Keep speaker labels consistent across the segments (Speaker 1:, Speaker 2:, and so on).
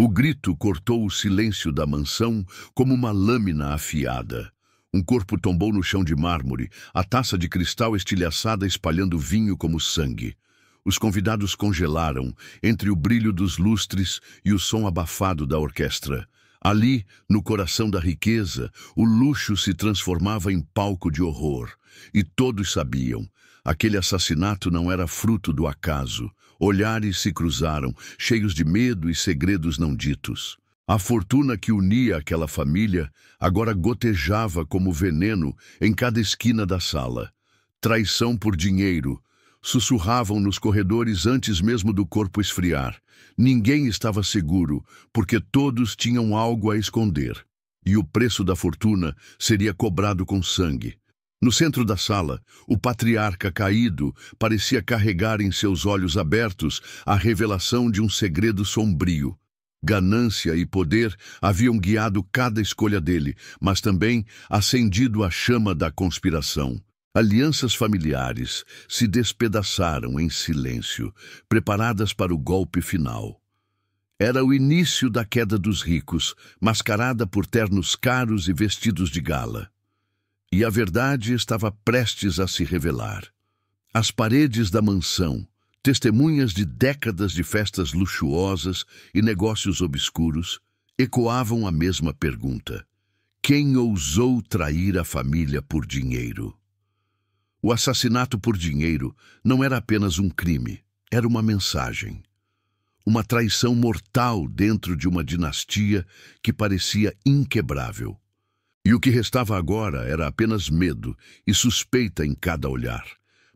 Speaker 1: O grito cortou o silêncio da mansão como uma lâmina afiada. Um corpo tombou no chão de mármore, a taça de cristal estilhaçada espalhando vinho como sangue. Os convidados congelaram, entre o brilho dos lustres e o som abafado da orquestra. Ali, no coração da riqueza, o luxo se transformava em palco de horror. E todos sabiam, aquele assassinato não era fruto do acaso. Olhares se cruzaram, cheios de medo e segredos não ditos. A fortuna que unia aquela família agora gotejava como veneno em cada esquina da sala. Traição por dinheiro. Sussurravam nos corredores antes mesmo do corpo esfriar. Ninguém estava seguro, porque todos tinham algo a esconder. E o preço da fortuna seria cobrado com sangue. No centro da sala, o patriarca caído parecia carregar em seus olhos abertos a revelação de um segredo sombrio. Ganância e poder haviam guiado cada escolha dele, mas também acendido a chama da conspiração. Alianças familiares se despedaçaram em silêncio, preparadas para o golpe final. Era o início da queda dos ricos, mascarada por ternos caros e vestidos de gala. E a verdade estava prestes a se revelar. As paredes da mansão, testemunhas de décadas de festas luxuosas e negócios obscuros, ecoavam a mesma pergunta: quem ousou trair a família por dinheiro? O assassinato por dinheiro não era apenas um crime, era uma mensagem. Uma traição mortal dentro de uma dinastia que parecia inquebrável. E o que restava agora era apenas medo e suspeita em cada olhar.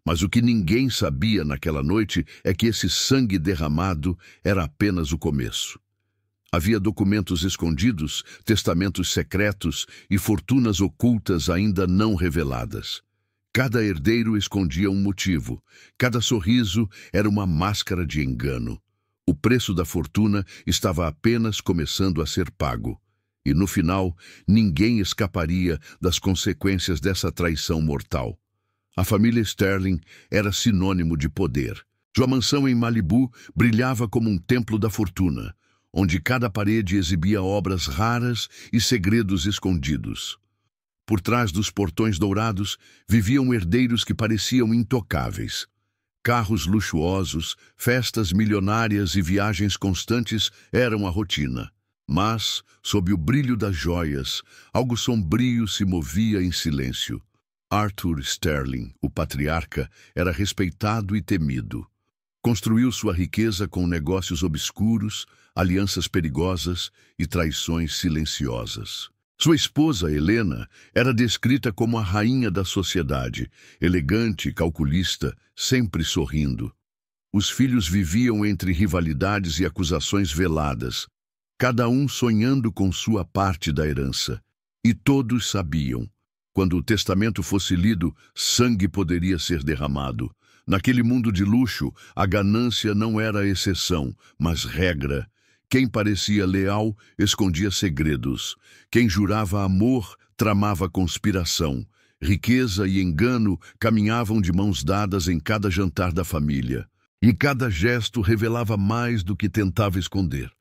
Speaker 1: Mas o que ninguém sabia naquela noite é que esse sangue derramado era apenas o começo. Havia documentos escondidos, testamentos secretos e fortunas ocultas ainda não reveladas. Cada herdeiro escondia um motivo, cada sorriso era uma máscara de engano. O preço da fortuna estava apenas começando a ser pago. E no final, ninguém escaparia das consequências dessa traição mortal. A família Sterling era sinônimo de poder. Sua mansão em Malibu brilhava como um templo da fortuna, onde cada parede exibia obras raras e segredos escondidos. Por trás dos portões dourados viviam herdeiros que pareciam intocáveis. Carros luxuosos, festas milionárias e viagens constantes eram a rotina. Mas, sob o brilho das joias, algo sombrio se movia em silêncio. Arthur Sterling, o patriarca, era respeitado e temido. Construiu sua riqueza com negócios obscuros, alianças perigosas e traições silenciosas. Sua esposa, Helena, era descrita como a rainha da sociedade, elegante e calculista, sempre sorrindo. Os filhos viviam entre rivalidades e acusações veladas, cada um sonhando com sua parte da herança. E todos sabiam, quando o testamento fosse lido, sangue poderia ser derramado. Naquele mundo de luxo, a ganância não era exceção, mas regra. Quem parecia leal escondia segredos. Quem jurava amor tramava conspiração. Riqueza e engano caminhavam de mãos dadas em cada jantar da família. E cada gesto revelava mais do que tentava esconder.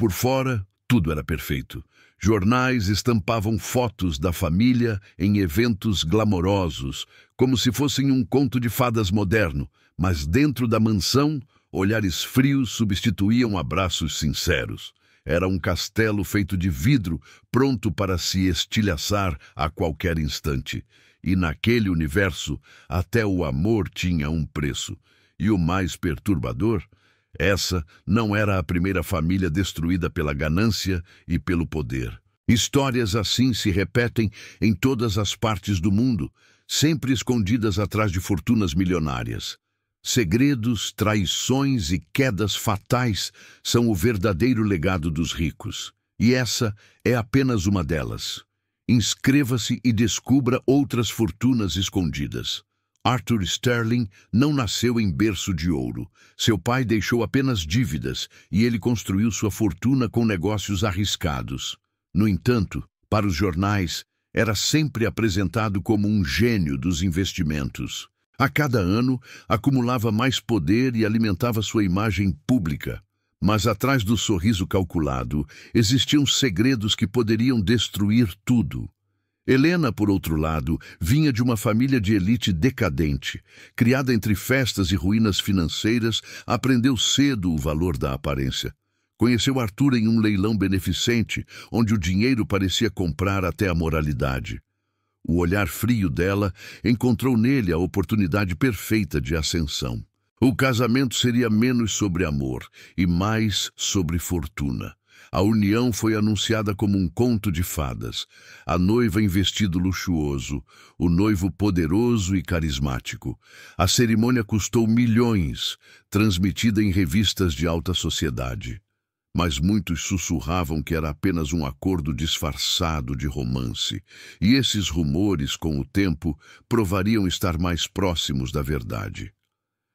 Speaker 1: Por fora, tudo era perfeito. Jornais estampavam fotos da família em eventos glamourosos, como se fossem um conto de fadas moderno, mas dentro da mansão, olhares frios substituíam abraços sinceros. Era um castelo feito de vidro, pronto para se estilhaçar a qualquer instante. E naquele universo, até o amor tinha um preço. E o mais perturbador, essa não era a primeira família destruída pela ganância e pelo poder. Histórias assim se repetem em todas as partes do mundo, sempre escondidas atrás de fortunas milionárias. Segredos, traições e quedas fatais são o verdadeiro legado dos ricos. E essa é apenas uma delas. Inscreva-se e descubra outras fortunas escondidas. Arthur Sterling não nasceu em berço de ouro. Seu pai deixou apenas dívidas e ele construiu sua fortuna com negócios arriscados. No entanto, para os jornais, era sempre apresentado como um gênio dos investimentos. A cada ano, acumulava mais poder e alimentava sua imagem pública. Mas atrás do sorriso calculado, existiam segredos que poderiam destruir tudo. Helena, por outro lado, vinha de uma família de elite decadente. Criada entre festas e ruínas financeiras, aprendeu cedo o valor da aparência. Conheceu Arthur em um leilão beneficente, onde o dinheiro parecia comprar até a moralidade. O olhar frio dela encontrou nele a oportunidade perfeita de ascensão. O casamento seria menos sobre amor e mais sobre fortuna. A união foi anunciada como um conto de fadas. A noiva em vestido luxuoso, o noivo poderoso e carismático. A cerimônia custou milhões, transmitida em revistas de alta sociedade. Mas muitos sussurravam que era apenas um acordo disfarçado de romance, e esses rumores, com o tempo, provariam estar mais próximos da verdade.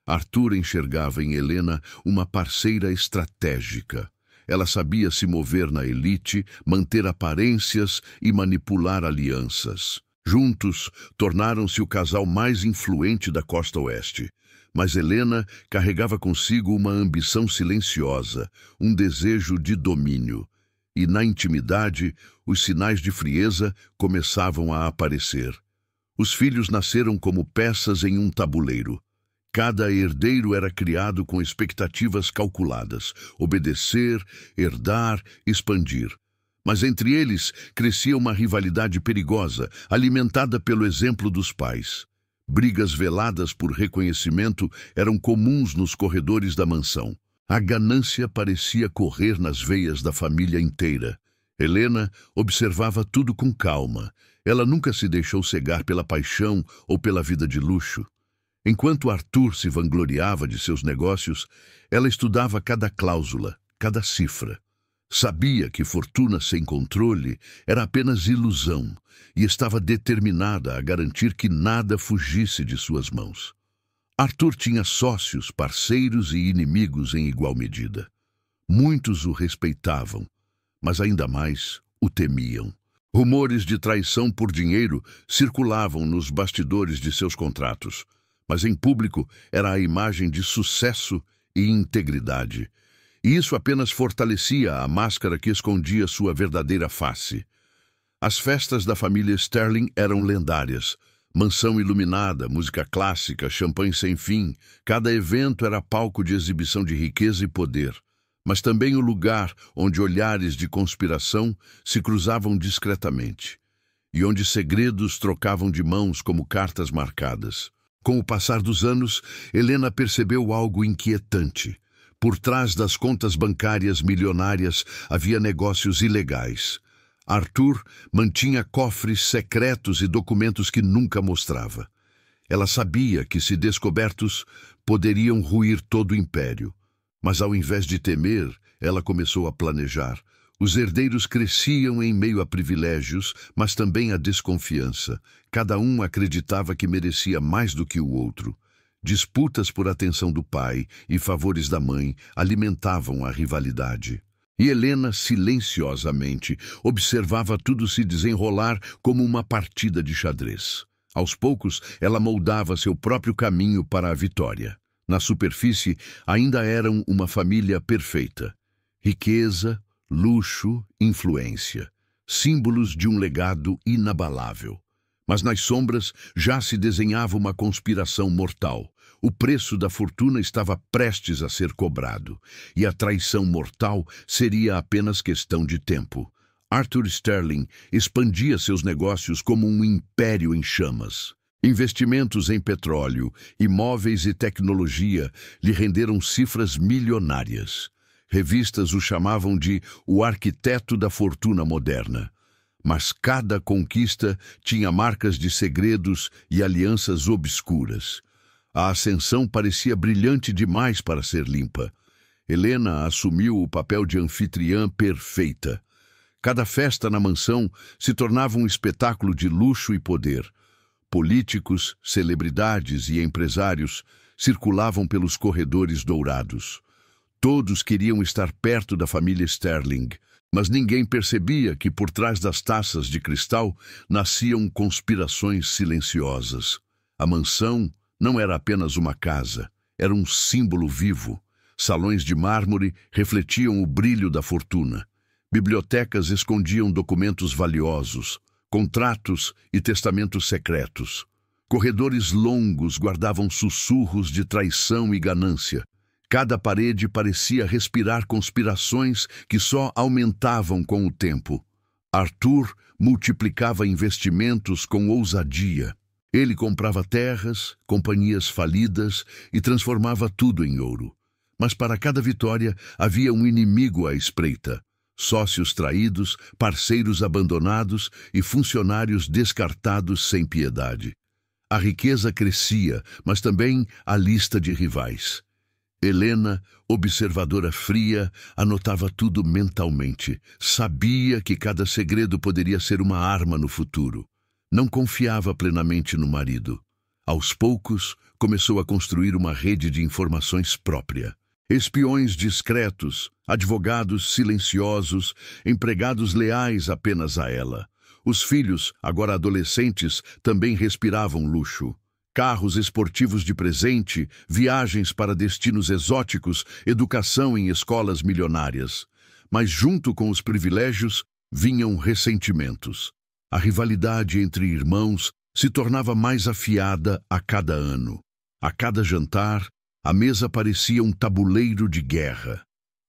Speaker 1: Arthur enxergava em Helena uma parceira estratégica. Ela sabia se mover na elite, manter aparências e manipular alianças. Juntos, tornaram-se o casal mais influente da costa oeste. Mas Helena carregava consigo uma ambição silenciosa, um desejo de domínio. E na intimidade, os sinais de frieza começavam a aparecer. Os filhos nasceram como peças em um tabuleiro. Cada herdeiro era criado com expectativas calculadas: obedecer, herdar, expandir. Mas entre eles crescia uma rivalidade perigosa, alimentada pelo exemplo dos pais. Brigas veladas por reconhecimento eram comuns nos corredores da mansão. A ganância parecia correr nas veias da família inteira. Helena observava tudo com calma. Ela nunca se deixou cegar pela paixão ou pela vida de luxo. Enquanto Arthur se vangloriava de seus negócios, ela estudava cada cláusula, cada cifra. Sabia que fortuna sem controle era apenas ilusão e estava determinada a garantir que nada fugisse de suas mãos. Arthur tinha sócios, parceiros e inimigos em igual medida. Muitos o respeitavam, mas ainda mais o temiam. Rumores de traição por dinheiro circulavam nos bastidores de seus contratos, mas em público era a imagem de sucesso e integridade. E isso apenas fortalecia a máscara que escondia sua verdadeira face. As festas da família Sterling eram lendárias. Mansão iluminada, música clássica, champanhe sem fim. Cada evento era palco de exibição de riqueza e poder, mas também o lugar onde olhares de conspiração se cruzavam discretamente e onde segredos trocavam de mãos como cartas marcadas. Com o passar dos anos, Helena percebeu algo inquietante. Por trás das contas bancárias milionárias havia negócios ilegais. Arthur mantinha cofres secretos e documentos que nunca mostrava. Ela sabia que, se descobertos, poderiam ruir todo o império. Mas, ao invés de temer, ela começou a planejar. Os herdeiros cresciam em meio a privilégios, mas também a desconfiança. Cada um acreditava que merecia mais do que o outro. Disputas por atenção do pai e favores da mãe alimentavam a rivalidade. E Helena, silenciosamente, observava tudo se desenrolar como uma partida de xadrez. Aos poucos, ela moldava seu próprio caminho para a vitória. Na superfície, ainda eram uma família perfeita. Riqueza, luxo, influência, símbolos de um legado inabalável. Mas nas sombras já se desenhava uma conspiração mortal. O preço da fortuna estava prestes a ser cobrado, e a traição mortal seria apenas questão de tempo. Arthur Sterling expandia seus negócios como um império em chamas. Investimentos em petróleo, imóveis e tecnologia lhe renderam cifras milionárias. Revistas o chamavam de o arquiteto da fortuna moderna. Mas cada conquista tinha marcas de segredos e alianças obscuras. A ascensão parecia brilhante demais para ser limpa. Helena assumiu o papel de anfitriã perfeita. Cada festa na mansão se tornava um espetáculo de luxo e poder. Políticos, celebridades e empresários circulavam pelos corredores dourados. Todos queriam estar perto da família Sterling, mas ninguém percebia que por trás das taças de cristal nasciam conspirações silenciosas. A mansão não era apenas uma casa, era um símbolo vivo. Salões de mármore refletiam o brilho da fortuna. Bibliotecas escondiam documentos valiosos, contratos e testamentos secretos. Corredores longos guardavam sussurros de traição e ganância. Cada parede parecia respirar conspirações que só aumentavam com o tempo. Arthur multiplicava investimentos com ousadia. Ele comprava terras, companhias falidas e transformava tudo em ouro. Mas para cada vitória havia um inimigo à espreita. Sócios traídos, parceiros abandonados e funcionários descartados sem piedade. A riqueza crescia, mas também a lista de rivais. Helena, observadora fria, anotava tudo mentalmente. Sabia que cada segredo poderia ser uma arma no futuro. Não confiava plenamente no marido. Aos poucos, começou a construir uma rede de informações própria. Espiões discretos, advogados silenciosos, empregados leais apenas a ela. Os filhos, agora adolescentes, também respiravam luxo. Carros esportivos de presente, viagens para destinos exóticos, educação em escolas milionárias. Mas junto com os privilégios, vinham ressentimentos. A rivalidade entre irmãos se tornava mais afiada a cada ano. A cada jantar, a mesa parecia um tabuleiro de guerra.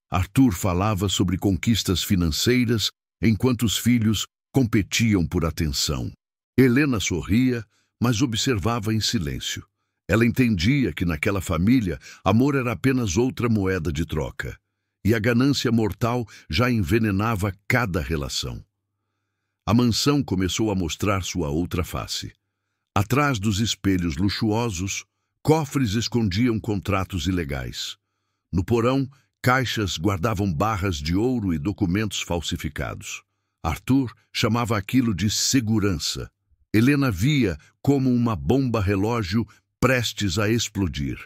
Speaker 1: Arthur falava sobre conquistas financeiras, enquanto os filhos competiam por atenção. Helena sorria, mas observava em silêncio. Ela entendia que naquela família, amor era apenas outra moeda de troca, e a ganância mortal já envenenava cada relação. A mansão começou a mostrar sua outra face. Atrás dos espelhos luxuosos, cofres escondiam contratos ilegais. No porão, caixas guardavam barras de ouro e documentos falsificados. Arthur chamava aquilo de segurança. Helena via como uma bomba-relógio prestes a explodir.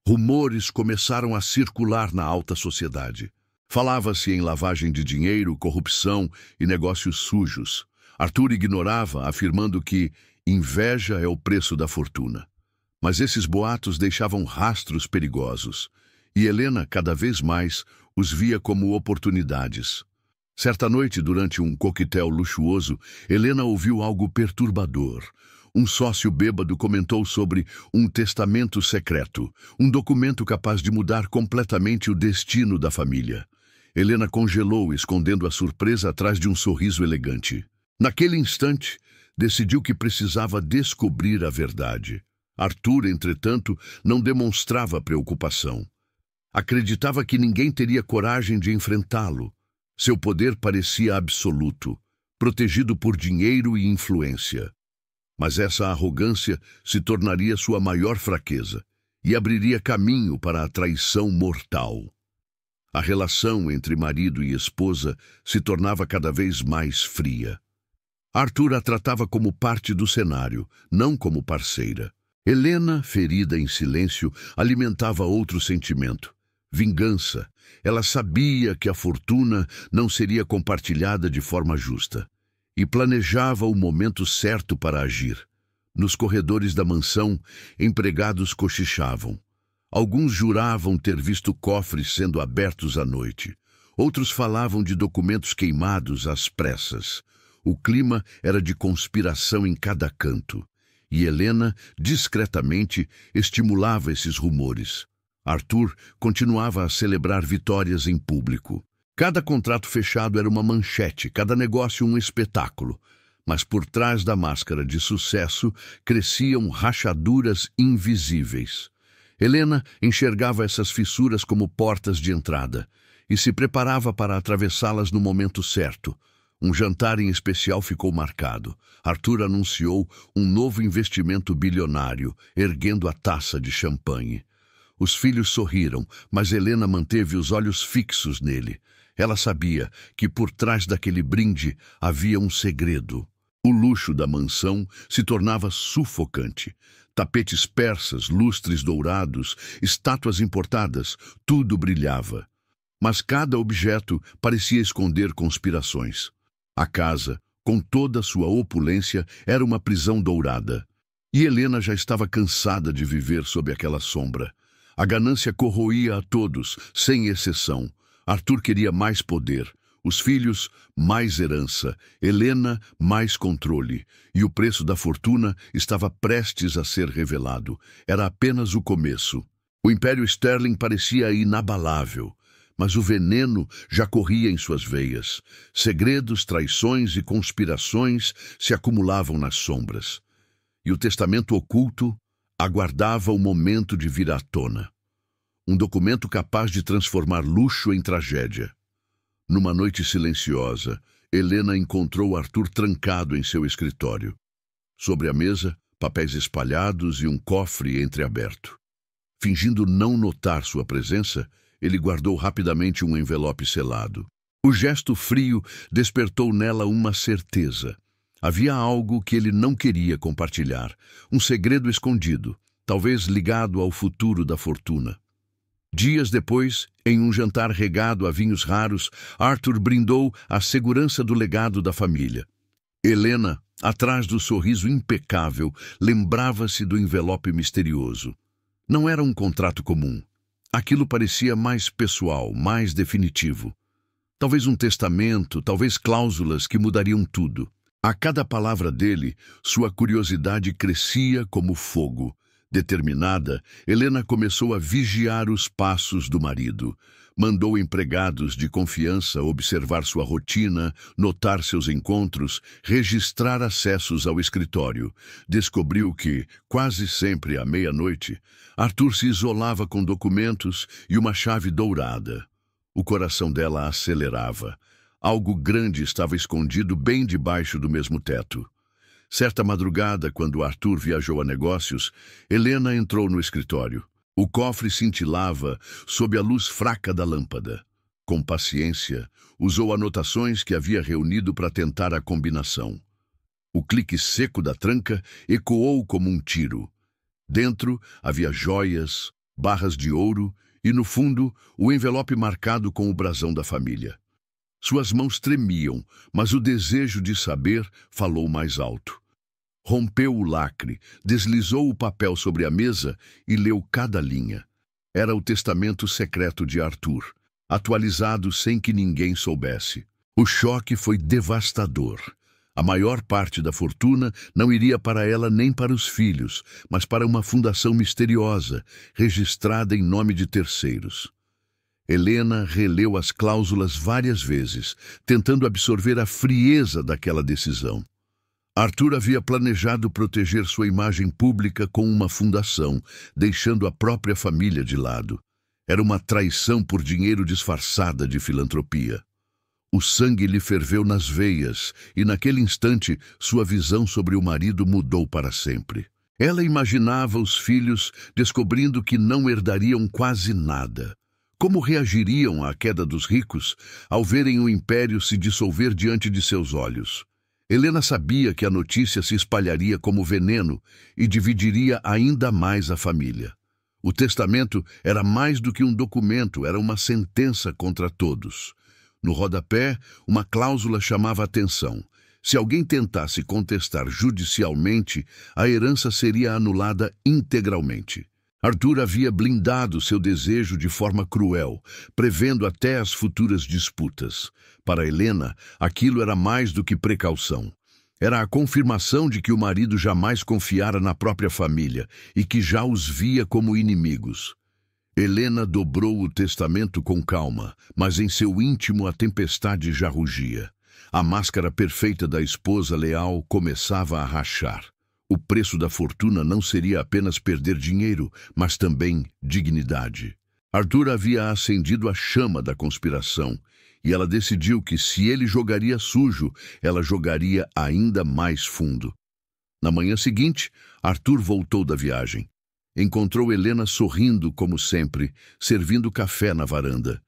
Speaker 1: Rumores começaram a circular na alta sociedade. Falava-se em lavagem de dinheiro, corrupção e negócios sujos. Arthur ignorava, afirmando que inveja é o preço da fortuna. Mas esses boatos deixavam rastros perigosos, e Helena, cada vez mais, os via como oportunidades. Certa noite, durante um coquetel luxuoso, Helena ouviu algo perturbador. Um sócio bêbado comentou sobre um testamento secreto, um documento capaz de mudar completamente o destino da família. Helena congelou, escondendo a surpresa atrás de um sorriso elegante. Naquele instante, decidiu que precisava descobrir a verdade. Arthur, entretanto, não demonstrava preocupação. Acreditava que ninguém teria coragem de enfrentá-lo. Seu poder parecia absoluto, protegido por dinheiro e influência. Mas essa arrogância se tornaria sua maior fraqueza e abriria caminho para a traição mortal. A relação entre marido e esposa se tornava cada vez mais fria. Arthur a tratava como parte do cenário, não como parceira. Helena, ferida em silêncio, alimentava outro sentimento: vingança. Ela sabia que a fortuna não seria compartilhada de forma justa e planejava o momento certo para agir. Nos corredores da mansão, empregados cochichavam. Alguns juravam ter visto cofres sendo abertos à noite. Outros falavam de documentos queimados às pressas. O clima era de conspiração em cada canto. E Helena, discretamente, estimulava esses rumores. Arthur continuava a celebrar vitórias em público. Cada contrato fechado era uma manchete, cada negócio um espetáculo. Mas por trás da máscara de sucesso cresciam rachaduras invisíveis. Helena enxergava essas fissuras como portas de entrada e se preparava para atravessá-las no momento certo. Um jantar em especial ficou marcado. Arthur anunciou um novo investimento bilionário, erguendo a taça de champanhe. Os filhos sorriram, mas Helena manteve os olhos fixos nele. Ela sabia que por trás daquele brinde havia um segredo. O luxo da mansão se tornava sufocante. Tapetes persas, lustres dourados, estátuas importadas, tudo brilhava. Mas cada objeto parecia esconder conspirações. A casa, com toda a sua opulência, era uma prisão dourada. E Helena já estava cansada de viver sob aquela sombra. A ganância corroía a todos, sem exceção. Arthur queria mais poder, os filhos, mais herança, Helena, mais controle. E o preço da fortuna estava prestes a ser revelado. Era apenas o começo. O Império Sterling parecia inabalável, mas o veneno já corria em suas veias. Segredos, traições e conspirações se acumulavam nas sombras. E o testamento oculto aguardava o momento de vir à tona. Um documento capaz de transformar luxo em tragédia. Numa noite silenciosa, Helena encontrou Arthur trancado em seu escritório. Sobre a mesa, papéis espalhados e um cofre entreaberto. Fingindo não notar sua presença, ele guardou rapidamente um envelope selado. O gesto frio despertou nela uma certeza. Havia algo que ele não queria compartilhar, um segredo escondido, talvez ligado ao futuro da fortuna. Dias depois, em um jantar regado a vinhos raros, Arthur brindou a segurança do legado da família. Helena, atrás do sorriso impecável, lembrava-se do envelope misterioso. Não era um contrato comum. Aquilo parecia mais pessoal, mais definitivo. Talvez um testamento, talvez cláusulas que mudariam tudo. A cada palavra dele, sua curiosidade crescia como fogo. Determinada, Helena começou a vigiar os passos do marido. Mandou empregados de confiança observar sua rotina, notar seus encontros, registrar acessos ao escritório. Descobriu que, quase sempre à meia-noite, Arthur se isolava com documentos e uma chave dourada. O coração dela acelerava. Algo grande estava escondido bem debaixo do mesmo teto. Certa madrugada, quando Arthur viajou a negócios, Helena entrou no escritório. O cofre cintilava sob a luz fraca da lâmpada. Com paciência, usou anotações que havia reunido para tentar a combinação. O clique seco da tranca ecoou como um tiro. Dentro havia joias, barras de ouro e, no fundo, o envelope marcado com o brasão da família. Suas mãos tremiam, mas o desejo de saber falou mais alto. Rompeu o lacre, deslizou o papel sobre a mesa e leu cada linha. Era o testamento secreto de Arthur, atualizado sem que ninguém soubesse. O choque foi devastador. A maior parte da fortuna não iria para ela nem para os filhos, mas para uma fundação misteriosa, registrada em nome de terceiros. Helena releu as cláusulas várias vezes, tentando absorver a frieza daquela decisão. Arthur havia planejado proteger sua imagem pública com uma fundação, deixando a própria família de lado. Era uma traição por dinheiro disfarçada de filantropia. O sangue lhe ferveu nas veias e, naquele instante, sua visão sobre o marido mudou para sempre. Ela imaginava os filhos descobrindo que não herdariam quase nada. Como reagiriam à queda dos ricos ao verem o império se dissolver diante de seus olhos? Helena sabia que a notícia se espalharia como veneno e dividiria ainda mais a família. O testamento era mais do que um documento, era uma sentença contra todos. No rodapé, uma cláusula chamava a atenção. Se alguém tentasse contestar judicialmente, a herança seria anulada integralmente. Arthur havia blindado seu desejo de forma cruel, prevendo até as futuras disputas. Para Helena, aquilo era mais do que precaução. Era a confirmação de que o marido jamais confiara na própria família e que já os via como inimigos. Helena dobrou o testamento com calma, mas em seu íntimo a tempestade já rugia. A máscara perfeita da esposa leal começava a rachar. O preço da fortuna não seria apenas perder dinheiro, mas também dignidade. Arthur havia acendido a chama da conspiração, e ela decidiu que se ele jogaria sujo, ela jogaria ainda mais fundo. Na manhã seguinte, Arthur voltou da viagem. Encontrou Helena sorrindo como sempre, servindo café na varanda.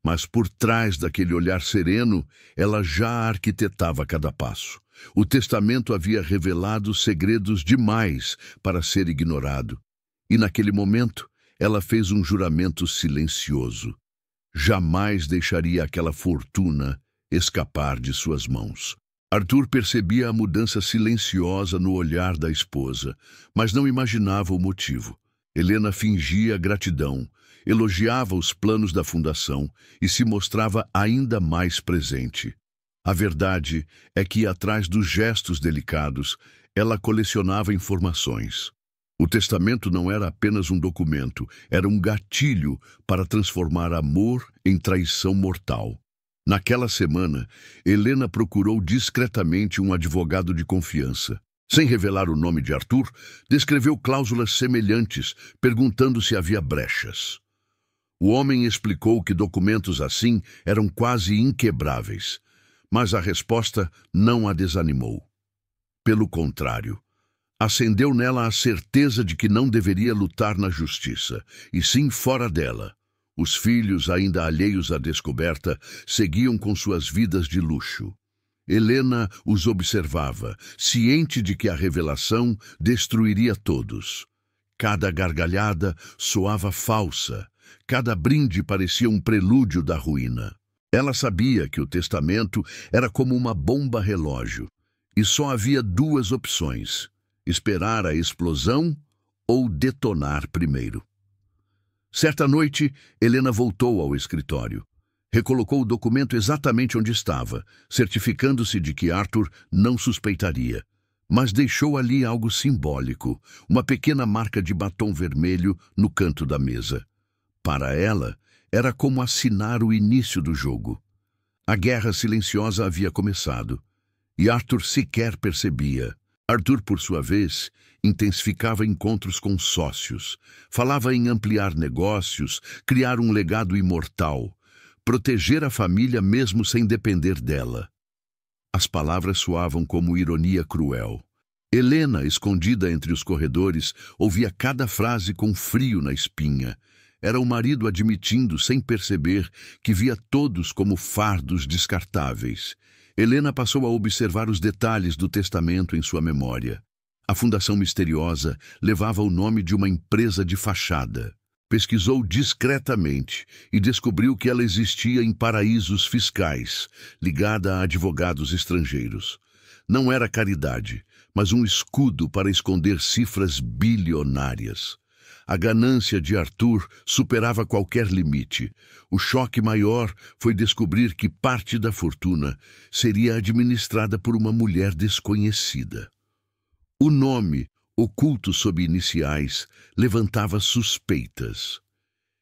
Speaker 1: Mas por trás daquele olhar sereno, ela já arquitetava cada passo. O testamento havia revelado segredos demais para ser ignorado. E naquele momento, ela fez um juramento silencioso. Jamais deixaria aquela fortuna escapar de suas mãos. Arthur percebia a mudança silenciosa no olhar da esposa, mas não imaginava o motivo. Helena fingia gratidão, elogiava os planos da fundação e se mostrava ainda mais presente. A verdade é que, atrás dos gestos delicados, ela colecionava informações. O testamento não era apenas um documento, era um gatilho para transformar amor em traição mortal. Naquela semana, Helena procurou discretamente um advogado de confiança. Sem revelar o nome de Arthur, descreveu cláusulas semelhantes, perguntando se havia brechas. O homem explicou que documentos assim eram quase inquebráveis, mas a resposta não a desanimou. Pelo contrário, acendeu nela a certeza de que não deveria lutar na justiça, e sim fora dela. Os filhos, ainda alheios à descoberta, seguiam com suas vidas de luxo. Helena os observava, ciente de que a revelação destruiria todos. Cada gargalhada soava falsa, cada brinde parecia um prelúdio da ruína. Ela sabia que o testamento era como uma bomba relógio, e só havia duas opções: esperar a explosão ou detonar primeiro. Certa noite, Helena voltou ao escritório. Recolocou o documento exatamente onde estava, certificando-se de que Arthur não suspeitaria. Mas deixou ali algo simbólico, uma pequena marca de batom vermelho no canto da mesa. Para ela, era como assinar o início do jogo. A guerra silenciosa havia começado, e Arthur sequer percebia. Arthur, por sua vez, intensificava encontros com sócios, falava em ampliar negócios, criar um legado imortal, proteger a família mesmo sem depender dela. As palavras soavam como ironia cruel. Helena, escondida entre os corredores, ouvia cada frase com frio na espinha. Era o marido admitindo, sem perceber, que via todos como fardos descartáveis. Helena passou a observar os detalhes do testamento em sua memória. A fundação misteriosa levava o nome de uma empresa de fachada. Pesquisou discretamente e descobriu que ela existia em paraísos fiscais, ligada a advogados estrangeiros. Não era caridade, mas um escudo para esconder cifras bilionárias. A ganância de Arthur superava qualquer limite. O choque maior foi descobrir que parte da fortuna seria administrada por uma mulher desconhecida. O nome, oculto sob iniciais, levantava suspeitas.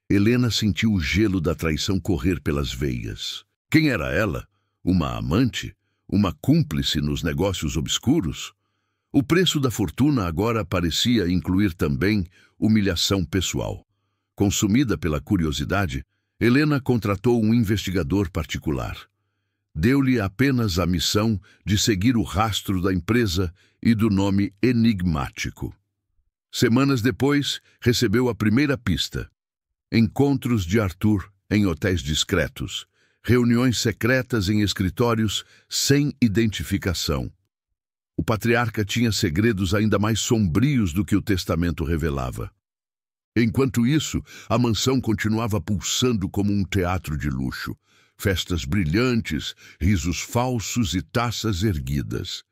Speaker 1: Helena sentiu o gelo da traição correr pelas veias. Quem era ela? Uma amante? Uma cúmplice nos negócios obscuros? O preço da fortuna agora parecia incluir também humilhação pessoal. Consumida pela curiosidade, Helena contratou um investigador particular. Deu-lhe apenas a missão de seguir o rastro da empresa e do nome enigmático. Semanas depois, recebeu a primeira pista. Encontros de Arthur em hotéis discretos, reuniões secretas em escritórios sem identificação. O patriarca tinha segredos ainda mais sombrios do que o testamento revelava. Enquanto isso, a mansão continuava pulsando como um teatro de luxo. Festas brilhantes, risos falsos e taças erguidas.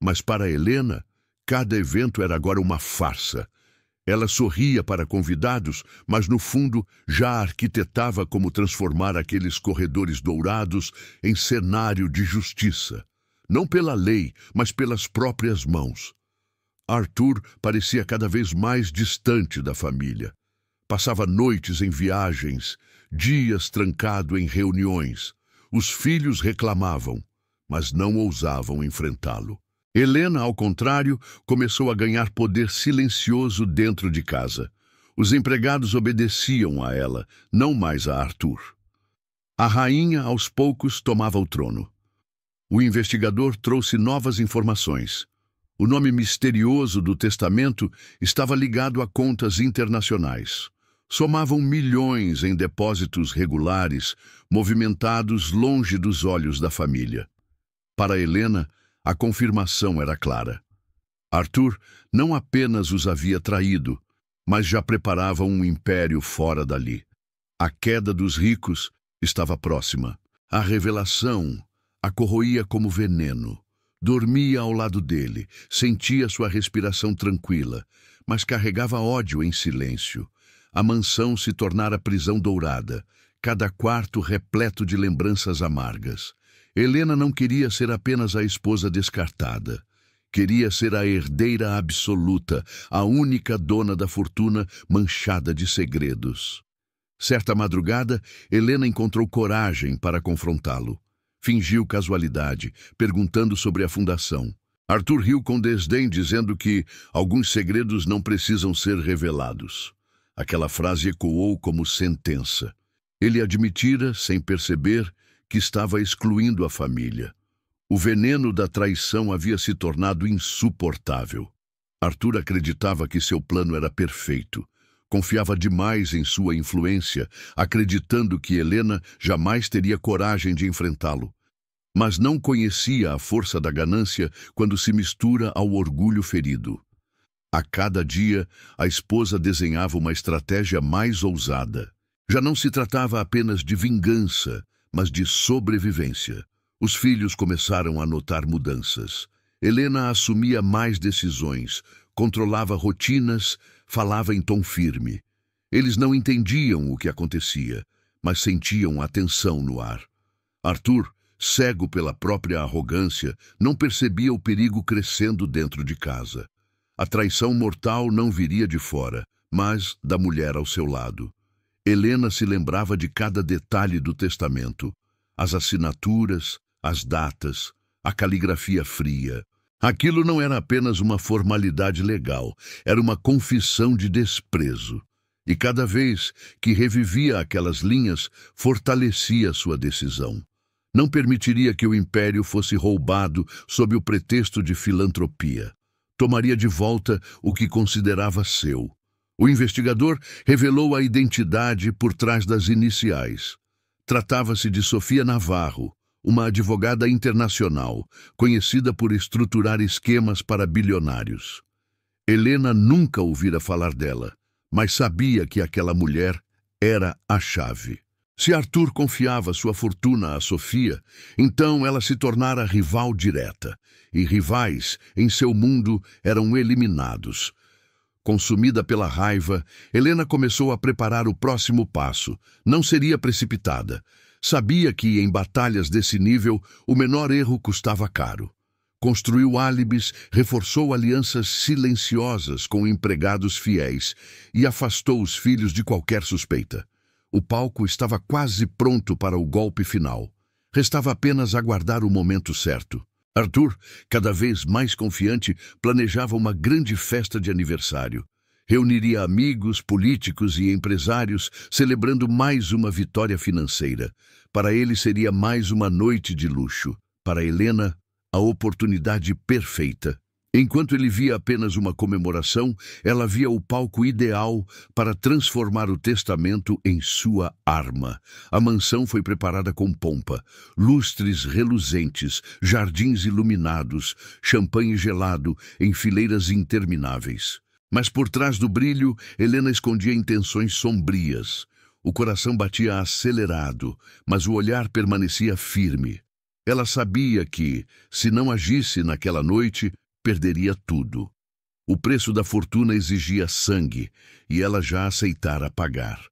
Speaker 1: Mas para Helena, cada evento era agora uma farsa. Ela sorria para convidados, mas no fundo já arquitetava como transformar aqueles corredores dourados em cenário de justiça. Não pela lei, mas pelas próprias mãos. Arthur parecia cada vez mais distante da família. Passava noites em viagens, dias trancado em reuniões. Os filhos reclamavam, mas não ousavam enfrentá-lo. Helena, ao contrário, começou a ganhar poder silencioso dentro de casa. Os empregados obedeciam a ela, não mais a Arthur. A rainha, aos poucos, tomava o trono. O investigador trouxe novas informações. O nome misterioso do testamento estava ligado a contas internacionais. Somavam milhões em depósitos regulares, movimentados longe dos olhos da família. Para Helena, a confirmação era clara. Arthur não apenas os havia traído, mas já preparava um império fora dali. A queda dos ricos estava próxima. A revelação a corroía como veneno. Dormia ao lado dele, sentia sua respiração tranquila, mas carregava ódio em silêncio. A mansão se tornara prisão dourada, cada quarto repleto de lembranças amargas. Helena não queria ser apenas a esposa descartada. Queria ser a herdeira absoluta, a única dona da fortuna manchada de segredos. Certa madrugada, Helena encontrou coragem para confrontá-lo. Fingiu casualidade, perguntando sobre a fundação. Arthur riu com desdém, dizendo que alguns segredos não precisam ser revelados. Aquela frase ecoou como sentença. Ele admitira, sem perceber, que estava excluindo a família. O veneno da traição havia se tornado insuportável. Arthur acreditava que seu plano era perfeito. Confiava demais em sua influência, acreditando que Helena jamais teria coragem de enfrentá-lo. Mas não conhecia a força da ganância quando se mistura ao orgulho ferido. A cada dia, a esposa desenhava uma estratégia mais ousada. Já não se tratava apenas de vingança, mas de sobrevivência. Os filhos começaram a notar mudanças. Helena assumia mais decisões, controlava rotinas, falava em tom firme. Eles não entendiam o que acontecia, mas sentiam a tensão no ar. Arthur, cego pela própria arrogância, não percebia o perigo crescendo dentro de casa. A traição mortal não viria de fora, mas da mulher ao seu lado. Helena se lembrava de cada detalhe do testamento, as assinaturas, as datas, a caligrafia fria. Aquilo não era apenas uma formalidade legal, era uma confissão de desprezo. E cada vez que revivia aquelas linhas, fortalecia sua decisão. Não permitiria que o império fosse roubado sob o pretexto de filantropia. Tomaria de volta o que considerava seu. O investigador revelou a identidade por trás das iniciais. Tratava-se de Sofia Navarro, uma advogada internacional, conhecida por estruturar esquemas para bilionários. Helena nunca ouvira falar dela, mas sabia que aquela mulher era a chave. Se Arthur confiava sua fortuna a Sofia, então ela se tornara rival direta, e rivais, em seu mundo, eram eliminados. Consumida pela raiva, Helena começou a preparar o próximo passo. Não seria precipitada. Sabia que, em batalhas desse nível, o menor erro custava caro. Construiu álibis, reforçou alianças silenciosas com empregados fiéis e afastou os filhos de qualquer suspeita. O palco estava quase pronto para o golpe final. Restava apenas aguardar o momento certo. Arthur, cada vez mais confiante, planejava uma grande festa de aniversário. Reuniria amigos, políticos e empresários, celebrando mais uma vitória financeira. Para ele seria mais uma noite de luxo. Para Helena, a oportunidade perfeita. Enquanto ele via apenas uma comemoração, ela via o palco ideal para transformar o testamento em sua arma. A mansão foi preparada com pompa, lustres reluzentes, jardins iluminados, champanhe gelado em fileiras intermináveis. Mas por trás do brilho, Helena escondia intenções sombrias. O coração batia acelerado, mas o olhar permanecia firme. Ela sabia que, se não agisse naquela noite, perderia tudo. O preço da fortuna exigia sangue, e ela já aceitara pagar.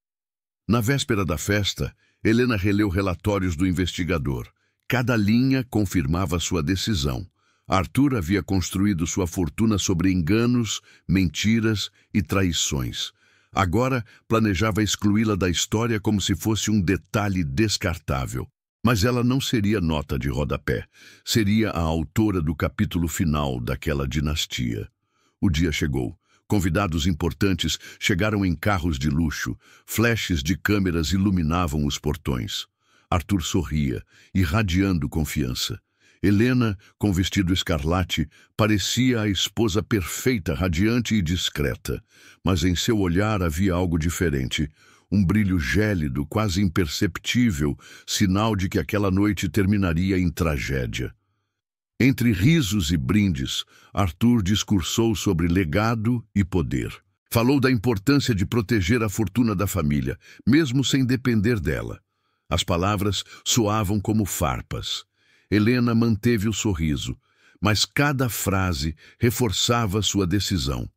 Speaker 1: Na véspera da festa, Helena releu relatórios do investigador. Cada linha confirmava sua decisão. Arthur havia construído sua fortuna sobre enganos, mentiras e traições. Agora planejava excluí-la da história como se fosse um detalhe descartável. Mas ela não seria nota de rodapé. Seria a autora do capítulo final daquela dinastia. O dia chegou. Convidados importantes chegaram em carros de luxo. Flashes de câmeras iluminavam os portões. Arthur sorria, irradiando confiança. Helena, com vestido escarlate, parecia a esposa perfeita, radiante e discreta. Mas em seu olhar havia algo diferente. Um brilho gélido, quase imperceptível, sinal de que aquela noite terminaria em tragédia. Entre risos e brindes, Arthur discursou sobre legado e poder. Falou da importância de proteger a fortuna da família, mesmo sem depender dela. As palavras soavam como farpas. Helena manteve o sorriso, mas cada frase reforçava sua decisão.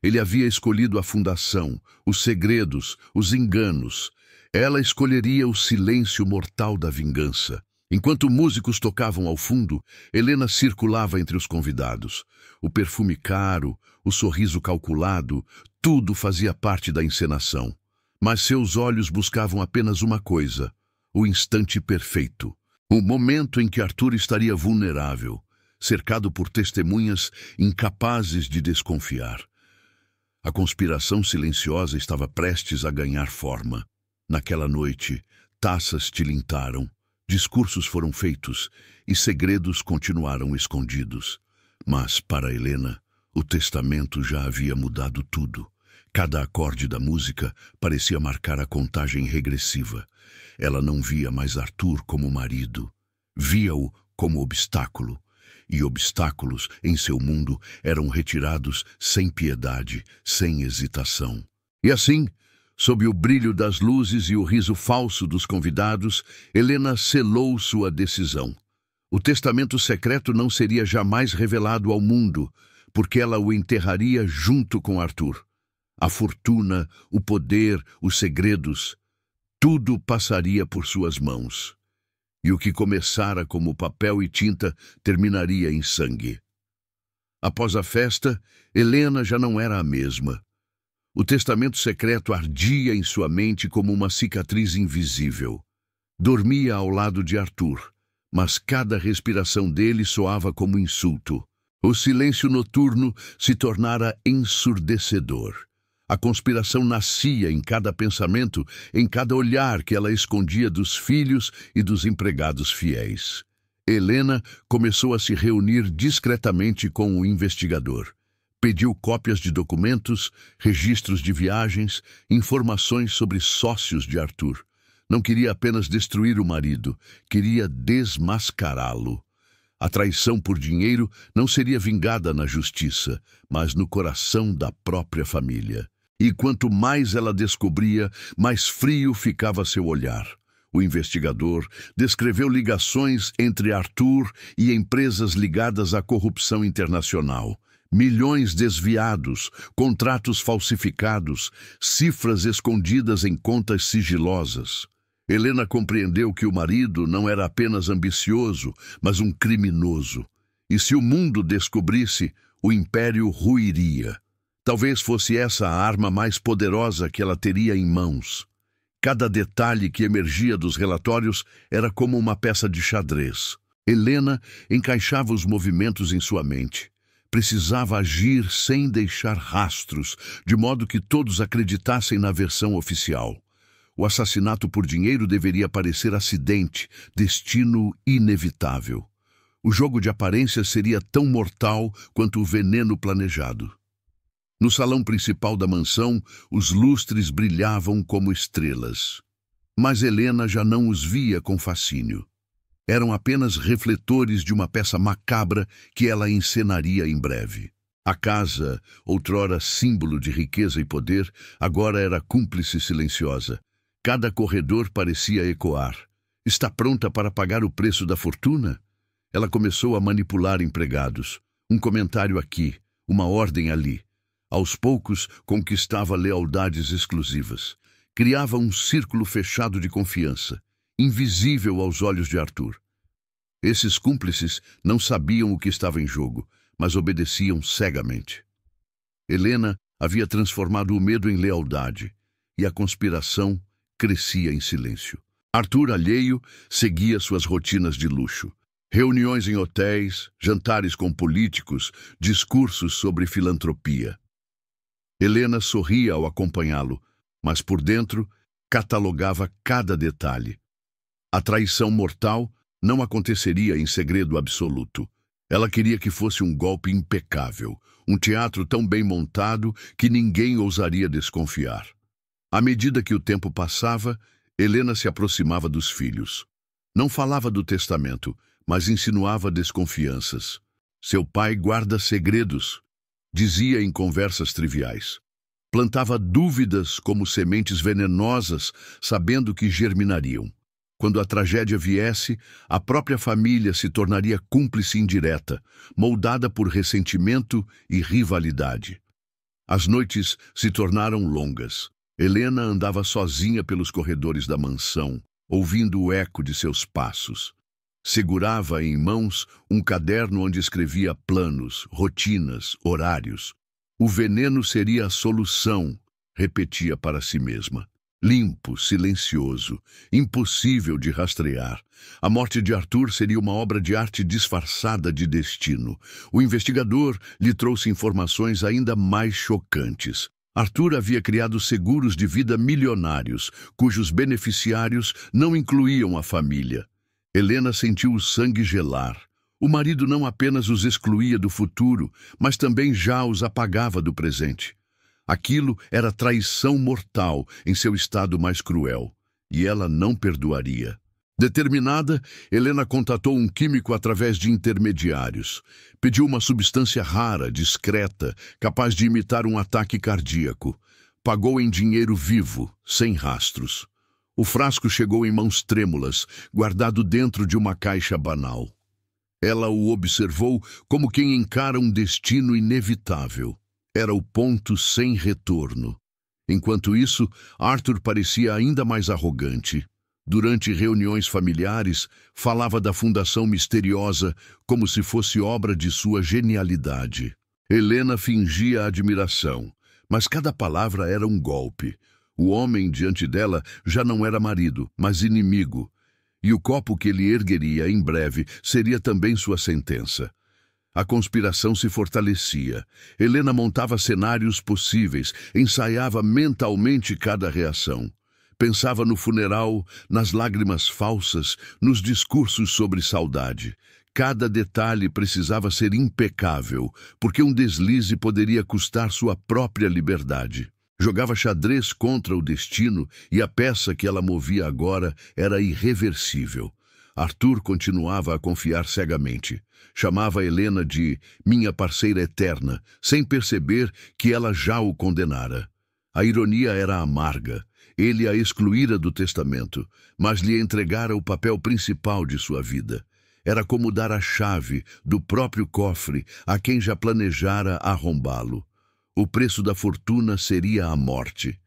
Speaker 1: Ele havia escolhido a fundação, os segredos, os enganos. Ela escolheria o silêncio mortal da vingança. Enquanto músicos tocavam ao fundo, Helena circulava entre os convidados. O perfume caro, o sorriso calculado, tudo fazia parte da encenação. Mas seus olhos buscavam apenas uma coisa: o instante perfeito. O momento em que Arthur estaria vulnerável, cercado por testemunhas incapazes de desconfiar. A conspiração silenciosa estava prestes a ganhar forma. Naquela noite, taças tilintaram, discursos foram feitos e segredos continuaram escondidos. Mas, para Helena, o testamento já havia mudado tudo. Cada acorde da música parecia marcar a contagem regressiva. Ela não via mais Arthur como marido. Via-o como obstáculo. E obstáculos em seu mundo eram retirados sem piedade, sem hesitação. E assim, sob o brilho das luzes e o riso falso dos convidados, Helena selou sua decisão. O testamento secreto não seria jamais revelado ao mundo, porque ela o enterraria junto com Arthur. A fortuna, o poder, os segredos, tudo passaria por suas mãos. E o que começara como papel e tinta terminaria em sangue. Após a festa, Helena já não era a mesma. O testamento secreto ardia em sua mente como uma cicatriz invisível. Dormia ao lado de Arthur, mas cada respiração dele soava como insulto. O silêncio noturno se tornara ensurdecedor. A conspiração nascia em cada pensamento, em cada olhar que ela escondia dos filhos e dos empregados fiéis. Helena começou a se reunir discretamente com o investigador. Pediu cópias de documentos, registros de viagens, informações sobre sócios de Arthur. Não queria apenas destruir o marido, queria desmascará-lo. A traição por dinheiro não seria vingada na justiça, mas no coração da própria família. E quanto mais ela descobria, mais frio ficava seu olhar. O investigador descreveu ligações entre Arthur e empresas ligadas à corrupção internacional. Milhões desviados, contratos falsificados, cifras escondidas em contas sigilosas. Helena compreendeu que o marido não era apenas ambicioso, mas um criminoso. E se o mundo descobrisse, o império ruiria. Talvez fosse essa a arma mais poderosa que ela teria em mãos. Cada detalhe que emergia dos relatórios era como uma peça de xadrez. Helena encaixava os movimentos em sua mente. Precisava agir sem deixar rastros, de modo que todos acreditassem na versão oficial. O assassinato por dinheiro deveria parecer acidente, destino inevitável. O jogo de aparências seria tão mortal quanto o veneno planejado. No salão principal da mansão, os lustres brilhavam como estrelas. Mas Helena já não os via com fascínio. Eram apenas refletores de uma peça macabra que ela encenaria em breve. A casa, outrora símbolo de riqueza e poder, agora era cúmplice silenciosa. Cada corredor parecia ecoar. Está pronta para pagar o preço da fortuna? Ela começou a manipular empregados. Um comentário aqui, uma ordem ali. Aos poucos, conquistava lealdades exclusivas. Criava um círculo fechado de confiança, invisível aos olhos de Arthur. Esses cúmplices não sabiam o que estava em jogo, mas obedeciam cegamente. Helena havia transformado o medo em lealdade, e a conspiração crescia em silêncio. Arthur, alheio, seguia suas rotinas de luxo. Reuniões em hotéis, jantares com políticos, discursos sobre filantropia. Helena sorria ao acompanhá-lo, mas por dentro catalogava cada detalhe. A traição mortal não aconteceria em segredo absoluto. Ela queria que fosse um golpe impecável, um teatro tão bem montado que ninguém ousaria desconfiar. À medida que o tempo passava, Helena se aproximava dos filhos. Não falava do testamento, mas insinuava desconfianças. Seu pai guarda segredos, dizia em conversas triviais. Plantava dúvidas como sementes venenosas, sabendo que germinariam. Quando a tragédia viesse, a própria família se tornaria cúmplice indireta, moldada por ressentimento e rivalidade. As noites se tornaram longas. Helena andava sozinha pelos corredores da mansão, ouvindo o eco de seus passos. Segurava em mãos um caderno onde escrevia planos, rotinas, horários. O veneno seria a solução, repetia para si mesma. Limpo, silencioso, impossível de rastrear. A morte de Arthur seria uma obra de arte disfarçada de destino. O investigador lhe trouxe informações ainda mais chocantes. Arthur havia criado seguros de vida milionários, cujos beneficiários não incluíam a família. Helena sentiu o sangue gelar. O marido não apenas os excluía do futuro, mas também já os apagava do presente. Aquilo era traição mortal em seu estado mais cruel, e ela não perdoaria. Determinada, Helena contatou um químico através de intermediários. Pediu uma substância rara, discreta, capaz de imitar um ataque cardíaco. Pagou em dinheiro vivo, sem rastros. O frasco chegou em mãos trêmulas, guardado dentro de uma caixa banal. Ela o observou como quem encara um destino inevitável. Era o ponto sem retorno. Enquanto isso, Arthur parecia ainda mais arrogante. Durante reuniões familiares, falava da fundação misteriosa como se fosse obra de sua genialidade. Helena fingia admiração, mas cada palavra era um golpe. O homem diante dela já não era marido, mas inimigo. E o copo que ele ergueria em breve seria também sua sentença. A conspiração se fortalecia. Helena montava cenários possíveis, ensaiava mentalmente cada reação. Pensava no funeral, nas lágrimas falsas, nos discursos sobre saudade. Cada detalhe precisava ser impecável, porque um deslize poderia custar sua própria liberdade. Jogava xadrez contra o destino e a peça que ela movia agora era irreversível. Arthur continuava a confiar cegamente. Chamava Helena de minha parceira eterna, sem perceber que ela já o condenara. A ironia era amarga. Ele a excluíra do testamento, mas lhe entregara o papel principal de sua vida. Era como dar a chave do próprio cofre a quem já planejara arrombá-lo. O preço da fortuna seria a morte.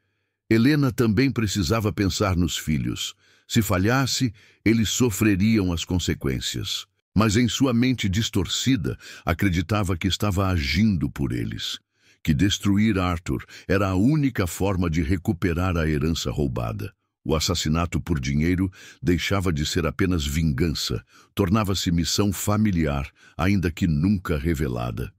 Speaker 1: Helena também precisava pensar nos filhos. Se falhasse, eles sofreriam as consequências. Mas em sua mente distorcida, acreditava que estava agindo por eles. Que destruir Arthur era a única forma de recuperar a herança roubada. O assassinato por dinheiro deixava de ser apenas vingança, tornava-se missão familiar, ainda que nunca revelada.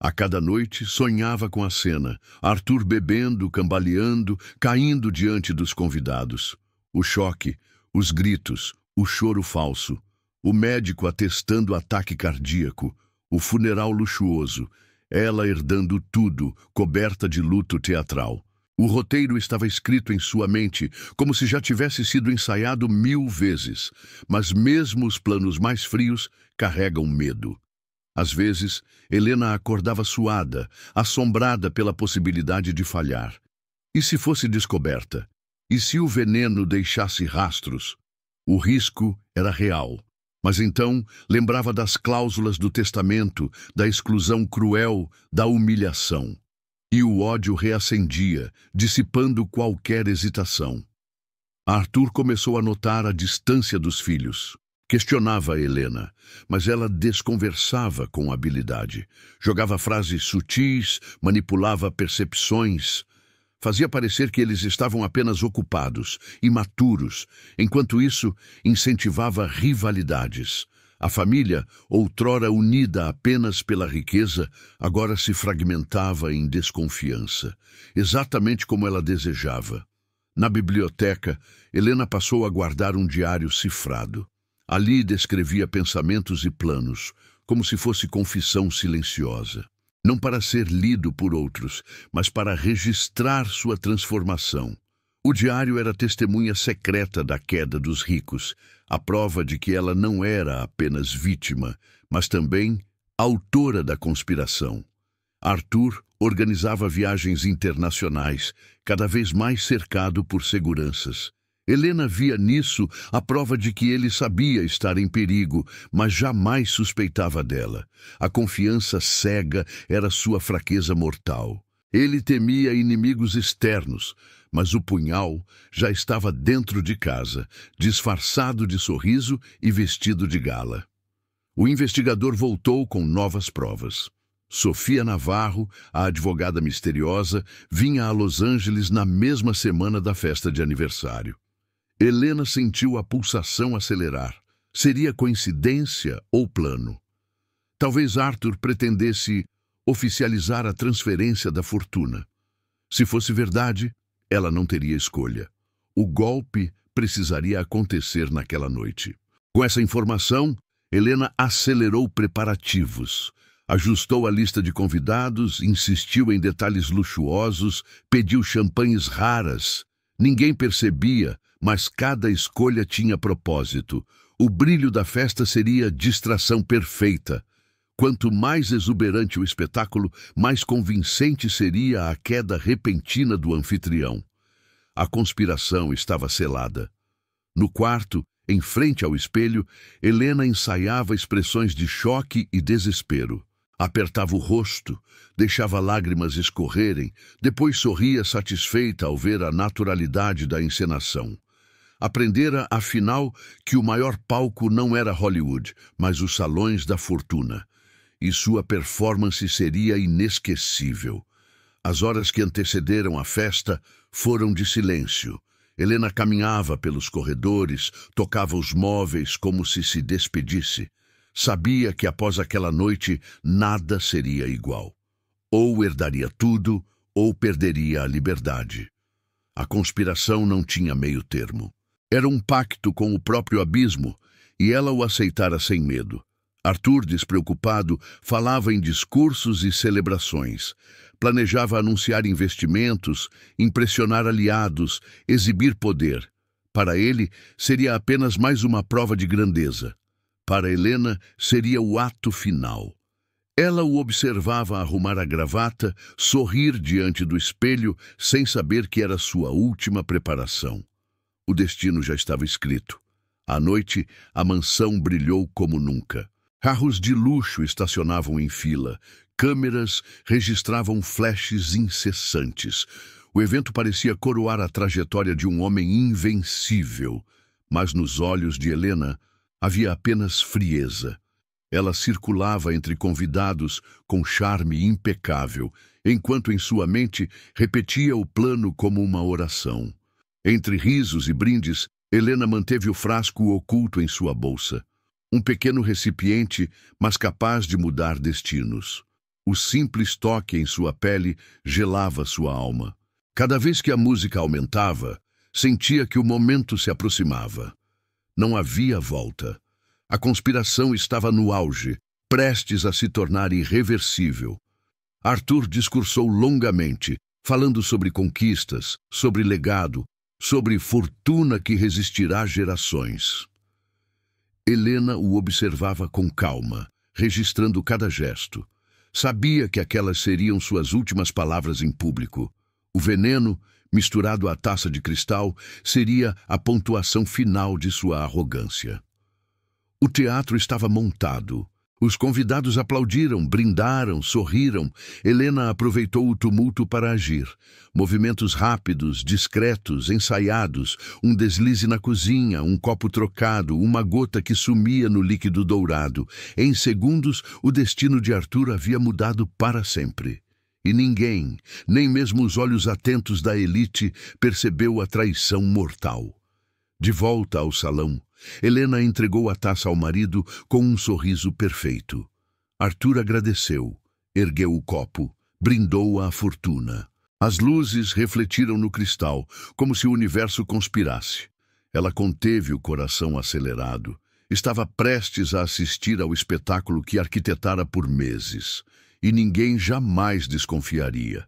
Speaker 1: A cada noite sonhava com a cena, Arthur bebendo, cambaleando, caindo diante dos convidados. O choque, os gritos, o choro falso, o médico atestando ataque cardíaco, o funeral luxuoso, ela herdando tudo, coberta de luto teatral. O roteiro estava escrito em sua mente, como se já tivesse sido ensaiado 1000 vezes, mas mesmo os planos mais frios carregam medo. Às vezes, Helena acordava suada, assombrada pela possibilidade de falhar. E se fosse descoberta? E se o veneno deixasse rastros? O risco era real. Mas então lembrava das cláusulas do testamento, da exclusão cruel, da humilhação. E o ódio reacendia, dissipando qualquer hesitação. Arthur começou a notar a distância dos filhos. Questionava Helena, mas ela desconversava com habilidade. Jogava frases sutis, manipulava percepções. Fazia parecer que eles estavam apenas ocupados, imaturos. Enquanto isso, incentivava rivalidades. A família, outrora unida apenas pela riqueza, agora se fragmentava em desconfiança, exatamente como ela desejava. Na biblioteca, Helena passou a guardar um diário cifrado. Ali descrevia pensamentos e planos, como se fosse confissão silenciosa. Não para ser lido por outros, mas para registrar sua transformação. O diário era testemunha secreta da queda dos ricos, a prova de que ela não era apenas vítima, mas também autora da conspiração. Arthur organizava viagens internacionais, cada vez mais cercado por seguranças. Helena via nisso a prova de que ele sabia estar em perigo, mas jamais suspeitava dela. A confiança cega era sua fraqueza mortal. Ele temia inimigos externos, mas o punhal já estava dentro de casa, disfarçado de sorriso e vestido de gala. O investigador voltou com novas provas. Sofia Navarro, a advogada misteriosa, vinha a Los Angeles na mesma semana da festa de aniversário. Helena sentiu a pulsação acelerar. Seria coincidência ou plano? Talvez Arthur pretendesse oficializar a transferência da fortuna. Se fosse verdade, ela não teria escolha. O golpe precisaria acontecer naquela noite. Com essa informação, Helena acelerou preparativos. Ajustou a lista de convidados, insistiu em detalhes luxuosos, pediu champanhes raras. Ninguém percebia, mas cada escolha tinha propósito. O brilho da festa seria distração perfeita. Quanto mais exuberante o espetáculo, mais convincente seria a queda repentina do anfitrião. A conspiração estava selada. No quarto, em frente ao espelho, Helena ensaiava expressões de choque e desespero. Apertava o rosto, deixava lágrimas escorrerem, depois sorria satisfeita ao ver a naturalidade da encenação. Aprendera, afinal, que o maior palco não era Hollywood, mas os salões da fortuna. E sua performance seria inesquecível. As horas que antecederam a festa foram de silêncio. Helena caminhava pelos corredores, tocava os móveis como se despedisse. Sabia que após aquela noite nada seria igual. Ou herdaria tudo, ou perderia a liberdade. A conspiração não tinha meio termo. Era um pacto com o próprio abismo, e ela o aceitara sem medo. Arthur, despreocupado, falava em discursos e celebrações. Planejava anunciar investimentos, impressionar aliados, exibir poder. Para ele, seria apenas mais uma prova de grandeza. Para Helena, seria o ato final. Ela o observava arrumar a gravata, sorrir diante do espelho, sem saber que era sua última preparação. O destino já estava escrito. À noite, a mansão brilhou como nunca. Carros de luxo estacionavam em fila. Câmeras registravam flashes incessantes. O evento parecia coroar a trajetória de um homem invencível. Mas nos olhos de Helena havia apenas frieza. Ela circulava entre convidados com charme impecável, enquanto em sua mente repetia o plano como uma oração. Entre risos e brindes, Helena manteve o frasco oculto em sua bolsa. Um pequeno recipiente, mas capaz de mudar destinos. O simples toque em sua pele gelava sua alma. Cada vez que a música aumentava, sentia que o momento se aproximava. Não havia volta. A conspiração estava no auge, prestes a se tornar irreversível. Arthur discursou longamente, falando sobre conquistas, sobre legado, sobre fortuna que resistirá gerações. Helena o observava com calma, registrando cada gesto. Sabia que aquelas seriam suas últimas palavras em público. O veneno, misturado à taça de cristal, seria a pontuação final de sua arrogância. O teatro estava montado. Os convidados aplaudiram, brindaram, sorriram. Helena aproveitou o tumulto para agir. Movimentos rápidos, discretos, ensaiados, um deslize na cozinha, um copo trocado, uma gota que sumia no líquido dourado. Em segundos, o destino de Arthur havia mudado para sempre. E ninguém, nem mesmo os olhos atentos da elite, percebeu a traição mortal. De volta ao salão, Helena entregou a taça ao marido com um sorriso perfeito. Arthur agradeceu, ergueu o copo, brindou à fortuna. As luzes refletiram no cristal, como se o universo conspirasse. Ela conteve o coração acelerado. Estava prestes a assistir ao espetáculo que arquitetara por meses. E ninguém jamais desconfiaria.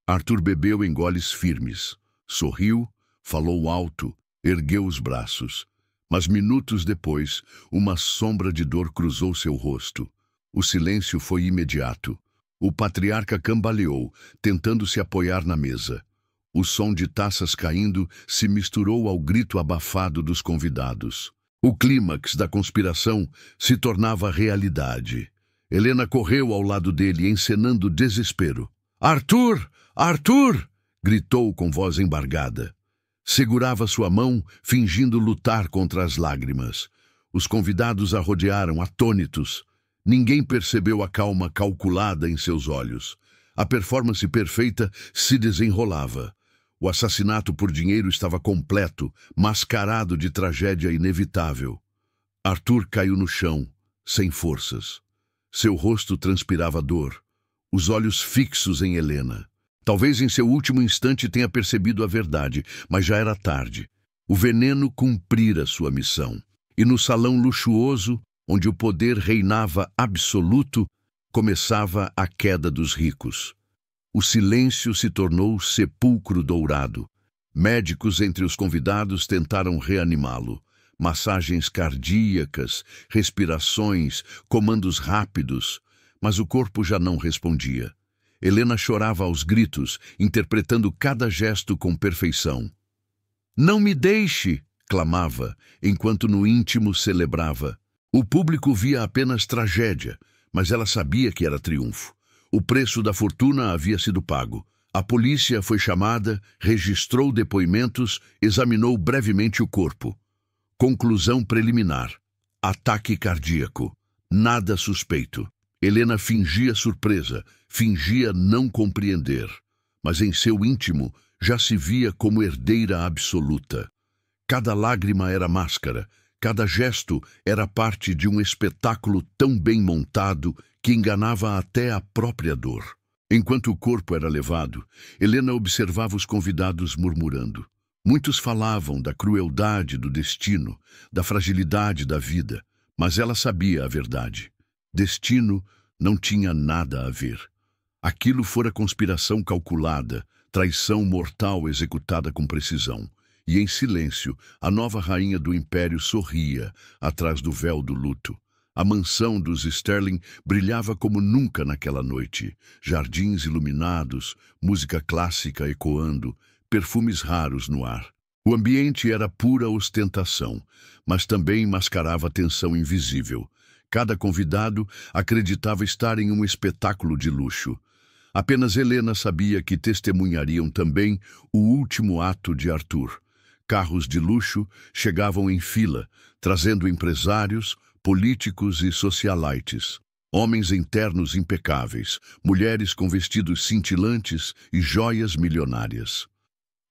Speaker 1: Arthur bebeu em goles firmes. Sorriu, falou alto, ergueu os braços. Mas minutos depois, uma sombra de dor cruzou seu rosto. O silêncio foi imediato. O patriarca cambaleou, tentando se apoiar na mesa. O som de taças caindo se misturou ao grito abafado dos convidados. O clímax da conspiração se tornava realidade. Helena correu ao lado dele, encenando desespero. Arthur! Arthur! Gritou com voz embargada. Segurava sua mão, fingindo lutar contra as lágrimas. Os convidados a rodearam, atônitos. Ninguém percebeu a calma calculada em seus olhos. A performance perfeita se desenrolava. O assassinato por dinheiro estava completo, mascarado de tragédia inevitável. Arthur caiu no chão, sem forças. Seu rosto transpirava dor, os olhos fixos em Helena. Talvez em seu último instante tenha percebido a verdade, mas já era tarde. O veneno cumprira sua missão. E no salão luxuoso, onde o poder reinava absoluto, começava a queda dos ricos. O silêncio se tornou sepulcro dourado. Médicos entre os convidados tentaram reanimá-lo. Massagens cardíacas, respirações, comandos rápidos, mas o corpo já não respondia. Helena chorava aos gritos, interpretando cada gesto com perfeição. "Não me deixe!" clamava, enquanto no íntimo celebrava. O público via apenas tragédia, mas ela sabia que era triunfo. O preço da fortuna havia sido pago. A polícia foi chamada, registrou depoimentos, examinou brevemente o corpo. Conclusão preliminar. Ataque cardíaco. Nada suspeito. Helena fingia surpresa, fingia não compreender. Mas em seu íntimo já se via como herdeira absoluta. Cada lágrima era máscara, cada gesto era parte de um espetáculo tão bem montado que enganava até a própria dor. Enquanto o corpo era levado, Helena observava os convidados murmurando. Muitos falavam da crueldade do destino, da fragilidade da vida, mas ela sabia a verdade. Destino não tinha nada a ver. Aquilo fora conspiração calculada, traição mortal executada com precisão. E em silêncio, a nova rainha do império sorria, atrás do véu do luto. A mansão dos Sterling brilhava como nunca naquela noite. Jardins iluminados, música clássica ecoando, perfumes raros no ar. O ambiente era pura ostentação, mas também mascarava tensão invisível. Cada convidado acreditava estar em um espetáculo de luxo. Apenas Helena sabia que testemunhariam também o último ato de Arthur. Carros de luxo chegavam em fila, trazendo empresários, políticos e socialites. Homens em ternos impecáveis, mulheres com vestidos cintilantes e joias milionárias.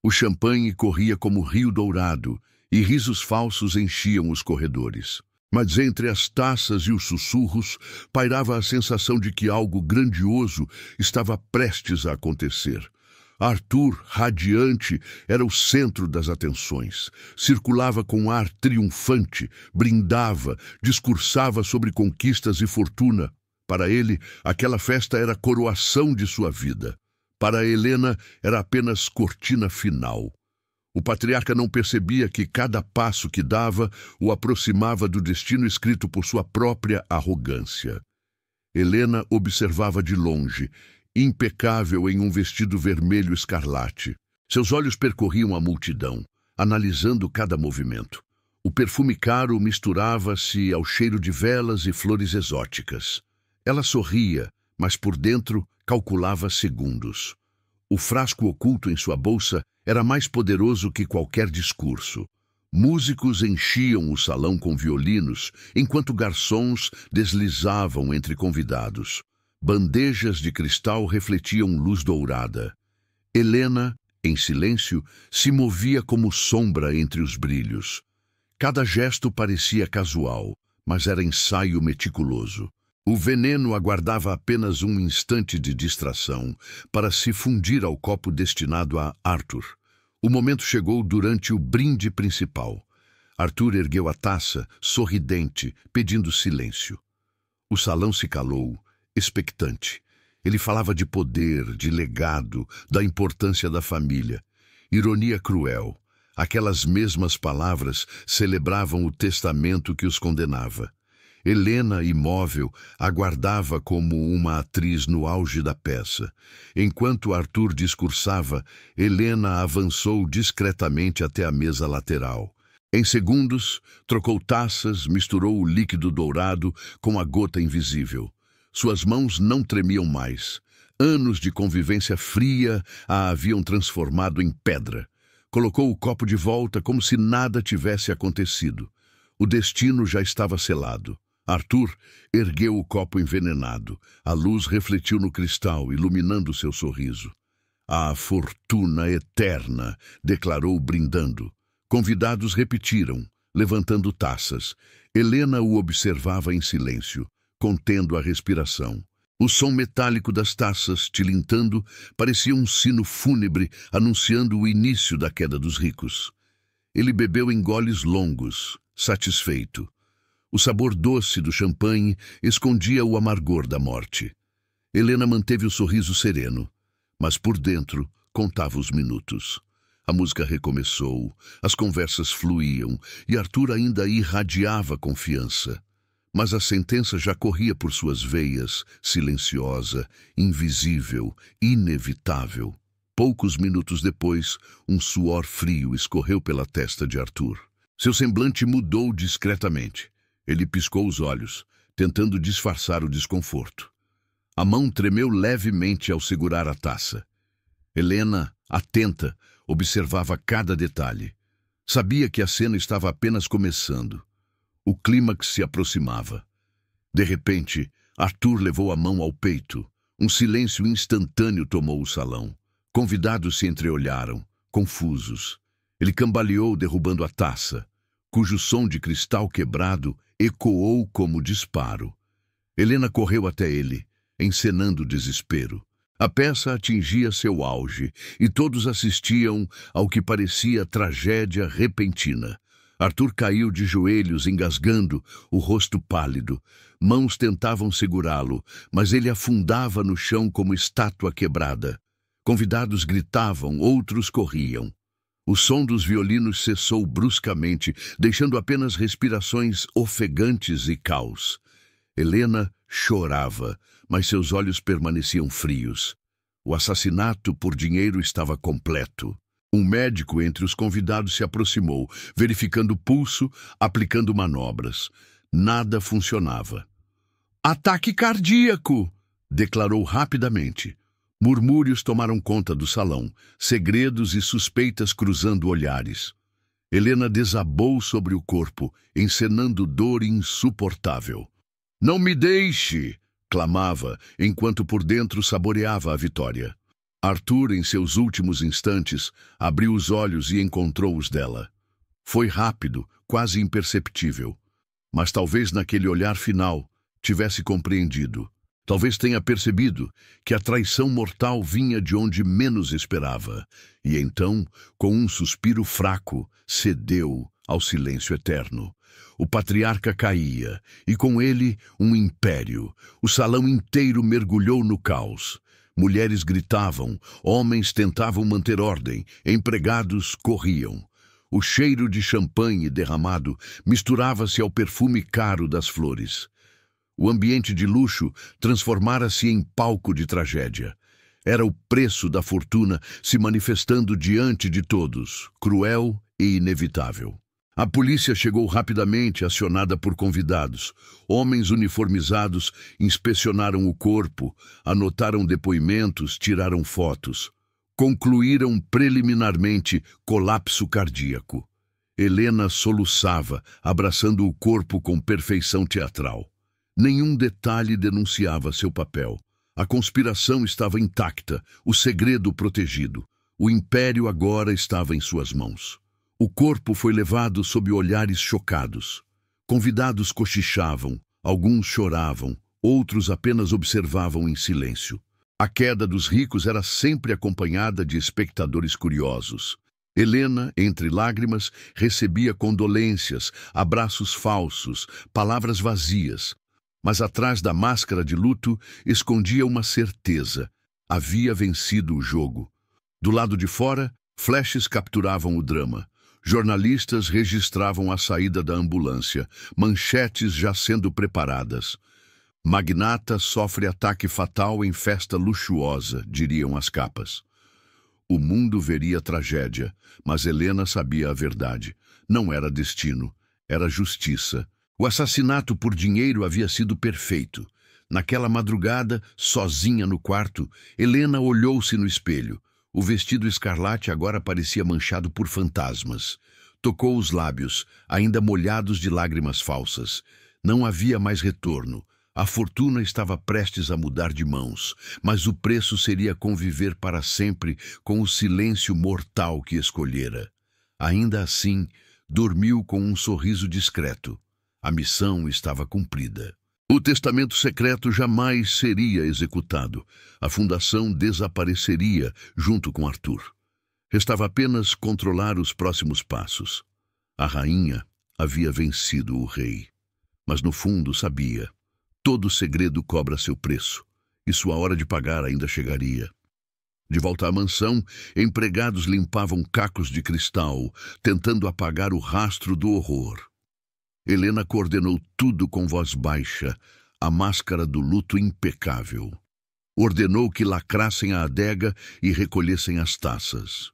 Speaker 1: O champanhe corria como rio dourado e risos falsos enchiam os corredores. Mas entre as taças e os sussurros pairava a sensação de que algo grandioso estava prestes a acontecer. Arthur, radiante, era o centro das atenções. Circulava com ar triunfante, brindava, discursava sobre conquistas e fortuna. Para ele, aquela festa era a coroação de sua vida. Para Helena, era apenas cortina final. O patriarca não percebia que cada passo que dava o aproximava do destino escrito por sua própria arrogância. Helena observava de longe, impecável em um vestido vermelho escarlate. Seus olhos percorriam a multidão, analisando cada movimento. O perfume caro misturava-se ao cheiro de velas e flores exóticas. Ela sorria, mas por dentro calculava segundos. O frasco oculto em sua bolsa era mais poderoso que qualquer discurso. Músicos enchiam o salão com violinos, enquanto garçons deslizavam entre convidados. Bandejas de cristal refletiam luz dourada. Helena, em silêncio, se movia como sombra entre os brilhos. Cada gesto parecia casual, mas era ensaio meticuloso. O veneno aguardava apenas um instante de distração para se fundir ao copo destinado a Arthur. O momento chegou durante o brinde principal. Arthur ergueu a taça, sorridente, pedindo silêncio. O salão se calou, expectante. Ele falava de poder, de legado, da importância da família. Ironia cruel. Aquelas mesmas palavras celebravam o testamento que os condenava. Helena, imóvel, aguardava como uma atriz no auge da peça. Enquanto Arthur discursava, Helena avançou discretamente até a mesa lateral. Em segundos, trocou taças, misturou o líquido dourado com a gota invisível. Suas mãos não tremiam mais. Anos de convivência fria a haviam transformado em pedra. Colocou o copo de volta como se nada tivesse acontecido. O destino já estava selado. Arthur ergueu o copo envenenado. A luz refletiu no cristal, iluminando seu sorriso. "A fortuna eterna", declarou brindando. Convidados repetiram, levantando taças. Helena o observava em silêncio, contendo a respiração. O som metálico das taças, tilintando, parecia um sino fúnebre anunciando o início da queda dos ricos. Ele bebeu em goles longos, satisfeito. O sabor doce do champanhe escondia o amargor da morte. Helena manteve o sorriso sereno, mas por dentro contava os minutos. A música recomeçou, as conversas fluíam e Arthur ainda irradiava confiança. Mas a sentença já corria por suas veias, silenciosa, invisível, inevitável. Poucos minutos depois, um suor frio escorreu pela testa de Arthur. Seu semblante mudou discretamente. Ele piscou os olhos, tentando disfarçar o desconforto. A mão tremeu levemente ao segurar a taça. Helena, atenta, observava cada detalhe. Sabia que a cena estava apenas começando. O clímax se aproximava. De repente, Arthur levou a mão ao peito. Um silêncio instantâneo tomou o salão. Convidados se entreolharam, confusos. Ele cambaleou derrubando a taça, cujo som de cristal quebrado ecoou como disparo. Helena correu até ele, encenando desespero. A peça atingia seu auge e todos assistiam ao que parecia tragédia repentina. Arthur caiu de joelhos, engasgando, o rosto pálido. Mãos tentavam segurá-lo, mas ele afundava no chão como estátua quebrada. Convidados gritavam, outros corriam. O som dos violinos cessou bruscamente, deixando apenas respirações ofegantes e caos. Helena chorava, mas seus olhos permaneciam frios. O assassinato por dinheiro estava completo. Um médico entre os convidados se aproximou, verificando o pulso, aplicando manobras. Nada funcionava. "Ataque cardíaco!", declarou rapidamente. Murmúrios tomaram conta do salão, segredos e suspeitas cruzando olhares. Helena desabou sobre o corpo, encenando dor insuportável. "Não me deixe!", clamava, enquanto por dentro saboreava a vitória. Arthur, em seus últimos instantes, abriu os olhos e encontrou os dela. Foi rápido, quase imperceptível. Mas talvez naquele olhar final tivesse compreendido. Talvez tenha percebido que a traição mortal vinha de onde menos esperava. E então, com um suspiro fraco, cedeu ao silêncio eterno. O patriarca caía, e com ele um império. O salão inteiro mergulhou no caos. Mulheres gritavam, homens tentavam manter ordem, empregados corriam. O cheiro de champanhe derramado misturava-se ao perfume caro das flores. O ambiente de luxo transformara-se em palco de tragédia. Era o preço da fortuna se manifestando diante de todos, cruel e inevitável. A polícia chegou rapidamente, acionada por convidados. Homens uniformizados inspecionaram o corpo, anotaram depoimentos, tiraram fotos. Concluíram preliminarmente colapso cardíaco. Helena soluçava, abraçando o corpo com perfeição teatral. Nenhum detalhe denunciava seu papel. A conspiração estava intacta, o segredo protegido. O império agora estava em suas mãos. O corpo foi levado sob olhares chocados. Convidados cochichavam, alguns choravam, outros apenas observavam em silêncio. A queda dos ricos era sempre acompanhada de espectadores curiosos. Helena, entre lágrimas, recebia condolências, abraços falsos, palavras vazias. Mas atrás da máscara de luto escondia uma certeza. Havia vencido o jogo. Do lado de fora, flashes capturavam o drama. Jornalistas registravam a saída da ambulância, manchetes já sendo preparadas. Magnata sofre ataque fatal em festa luxuosa, diriam as capas. O mundo veria tragédia, mas Helena sabia a verdade. Não era destino, era justiça. O assassinato por dinheiro havia sido perfeito. Naquela madrugada, sozinha no quarto, Helena olhou-se no espelho. O vestido escarlate agora parecia manchado por fantasmas. Tocou os lábios, ainda molhados de lágrimas falsas. Não havia mais retorno. A fortuna estava prestes a mudar de mãos, mas o preço seria conviver para sempre com o silêncio mortal que escolhera. Ainda assim, dormiu com um sorriso discreto. A missão estava cumprida. O testamento secreto jamais seria executado. A fundação desapareceria junto com Arthur. Restava apenas controlar os próximos passos. A rainha havia vencido o rei. Mas no fundo sabia. Todo segredo cobra seu preço, e sua hora de pagar ainda chegaria. De volta à mansão, empregados limpavam cacos de cristal, tentando apagar o rastro do horror. Helena coordenou tudo com voz baixa, a máscara do luto impecável. Ordenou que lacrassem a adega e recolhessem as taças.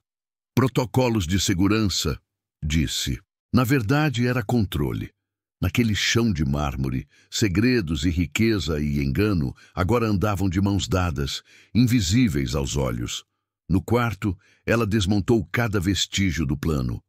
Speaker 1: Protocolos de segurança, disse. Na verdade, era controle. Naquele chão de mármore, segredos e riqueza e engano agora andavam de mãos dadas, invisíveis aos olhos. No quarto, ela desmontou cada vestígio do plano.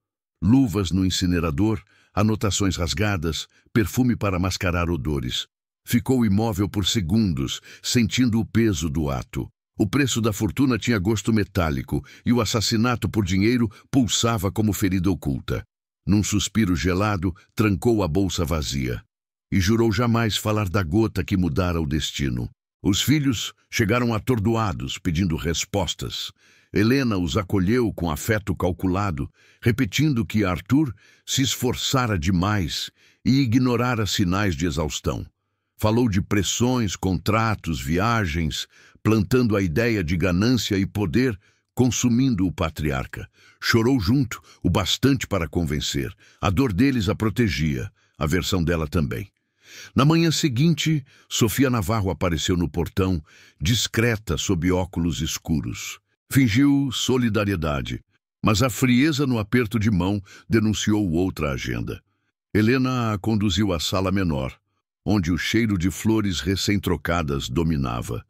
Speaker 1: Luvas no incinerador, anotações rasgadas, perfume para mascarar odores. Ficou imóvel por segundos, sentindo o peso do ato. O preço da fortuna tinha gosto metálico e o assassinato por dinheiro pulsava como ferida oculta. Num suspiro gelado, trancou a bolsa vazia. E jurou jamais falar da gota que mudara o destino. Os filhos chegaram atordoados, pedindo respostas. Helena os acolheu com afeto calculado, repetindo que Arthur se esforçara demais e ignorara sinais de exaustão. Falou de pressões, contratos, viagens, plantando a ideia de ganância e poder, consumindo o patriarca. Chorou junto, o bastante para convencer. A dor deles a protegia, a versão dela também. Na manhã seguinte, Sofia Navarro apareceu no portão, discreta sob óculos escuros. Fingiu solidariedade, mas a frieza no aperto de mão denunciou outra agenda. Helena a conduziu à sala menor, onde o cheiro de flores recém-trocadas dominava.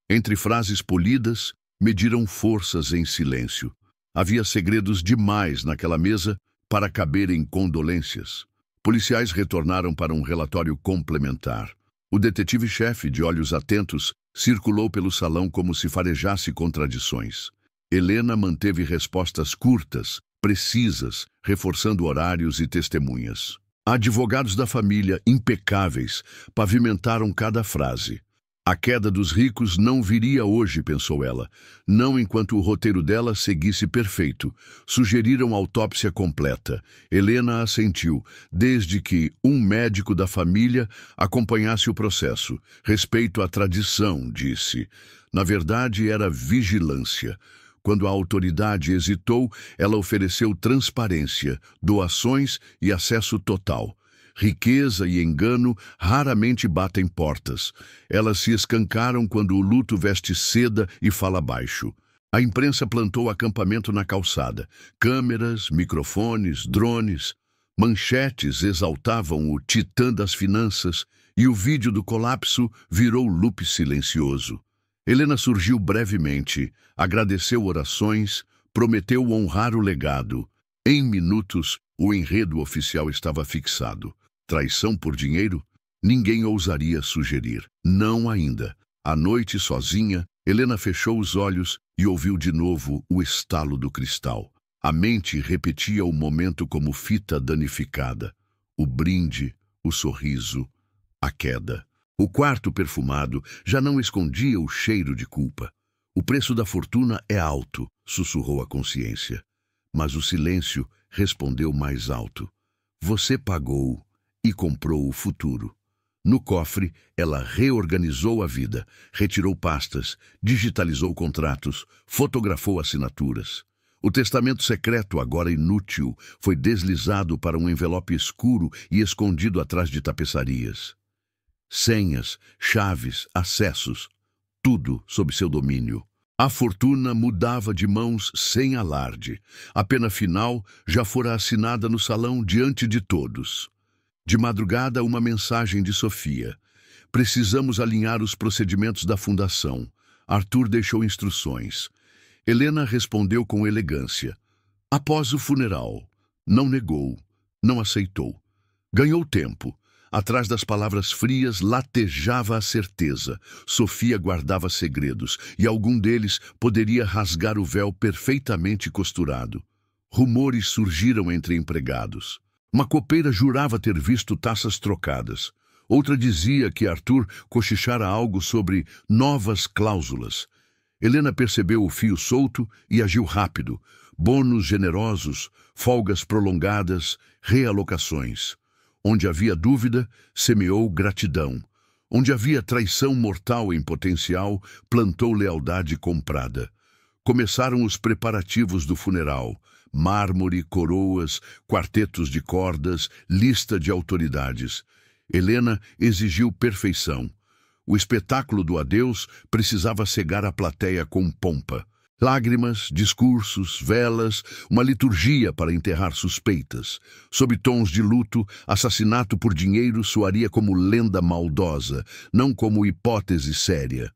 Speaker 1: Entre frases polidas, mediram forças em silêncio. Havia segredos demais naquela mesa para caber em condolências. Policiais retornaram para um relatório complementar. O detetive-chefe, de olhos atentos, circulou pelo salão como se farejasse contradições. Helena manteve respostas curtas, precisas, reforçando horários e testemunhas. Advogados da família, impecáveis, pavimentaram cada frase. A queda dos ricos não viria hoje, pensou ela, não enquanto o roteiro dela seguisse perfeito. Sugeriram autópsia completa. Helena assentiu, desde que um médico da família acompanhasse o processo. Respeito à tradição, disse. Na verdade, era vigilância. Quando a autoridade hesitou, ela ofereceu transparência, doações e acesso total. Riqueza e engano raramente batem portas. Elas se escancaram quando o luto veste seda e fala baixo. A imprensa plantou acampamento na calçada. Câmeras, microfones, drones, manchetes exaltavam o titã das finanças e o vídeo do colapso virou loop silencioso. Helena surgiu brevemente, agradeceu orações, prometeu honrar o legado. Em minutos, o enredo oficial estava fixado. Traição por dinheiro? Ninguém ousaria sugerir. Não ainda. À noite, sozinha, Helena fechou os olhos e ouviu de novo o estalo do cristal. A mente repetia o momento como fita danificada. O brinde, o sorriso, a queda. O quarto perfumado já não escondia o cheiro de culpa. O preço da fortuna é alto, sussurrou a consciência. Mas o silêncio respondeu mais alto. Você pagou e comprou o futuro. No cofre, ela reorganizou a vida, retirou pastas, digitalizou contratos, fotografou assinaturas. O testamento secreto, agora inútil, foi deslizado para um envelope escuro e escondido atrás de tapeçarias. Senhas, chaves, acessos, tudo sob seu domínio. A fortuna mudava de mãos sem alarde. A pena final já fora assinada no salão diante de todos. De madrugada, uma mensagem de Sofia. Precisamos alinhar os procedimentos da fundação. Arthur deixou instruções. Helena respondeu com elegância. Após o funeral, não negou, não aceitou. Ganhou tempo. Atrás das palavras frias latejava a certeza. Sofia guardava segredos, e algum deles poderia rasgar o véu perfeitamente costurado. Rumores surgiram entre empregados. Uma copeira jurava ter visto taças trocadas. Outra dizia que Arthur cochichara algo sobre novas cláusulas. Helena percebeu o fio solto e agiu rápido. Bônus generosos, folgas prolongadas, realocações. Onde havia dúvida, semeou gratidão. Onde havia traição mortal em potencial, plantou lealdade comprada. Começaram os preparativos do funeral. Mármore, coroas, quartetos de cordas, lista de autoridades. Helena exigiu perfeição. O espetáculo do adeus precisava cegar a plateia com pompa. Lágrimas, discursos, velas, uma liturgia para enterrar suspeitas. Sob tons de luto, assassinato por dinheiro soaria como lenda maldosa, não como hipótese séria.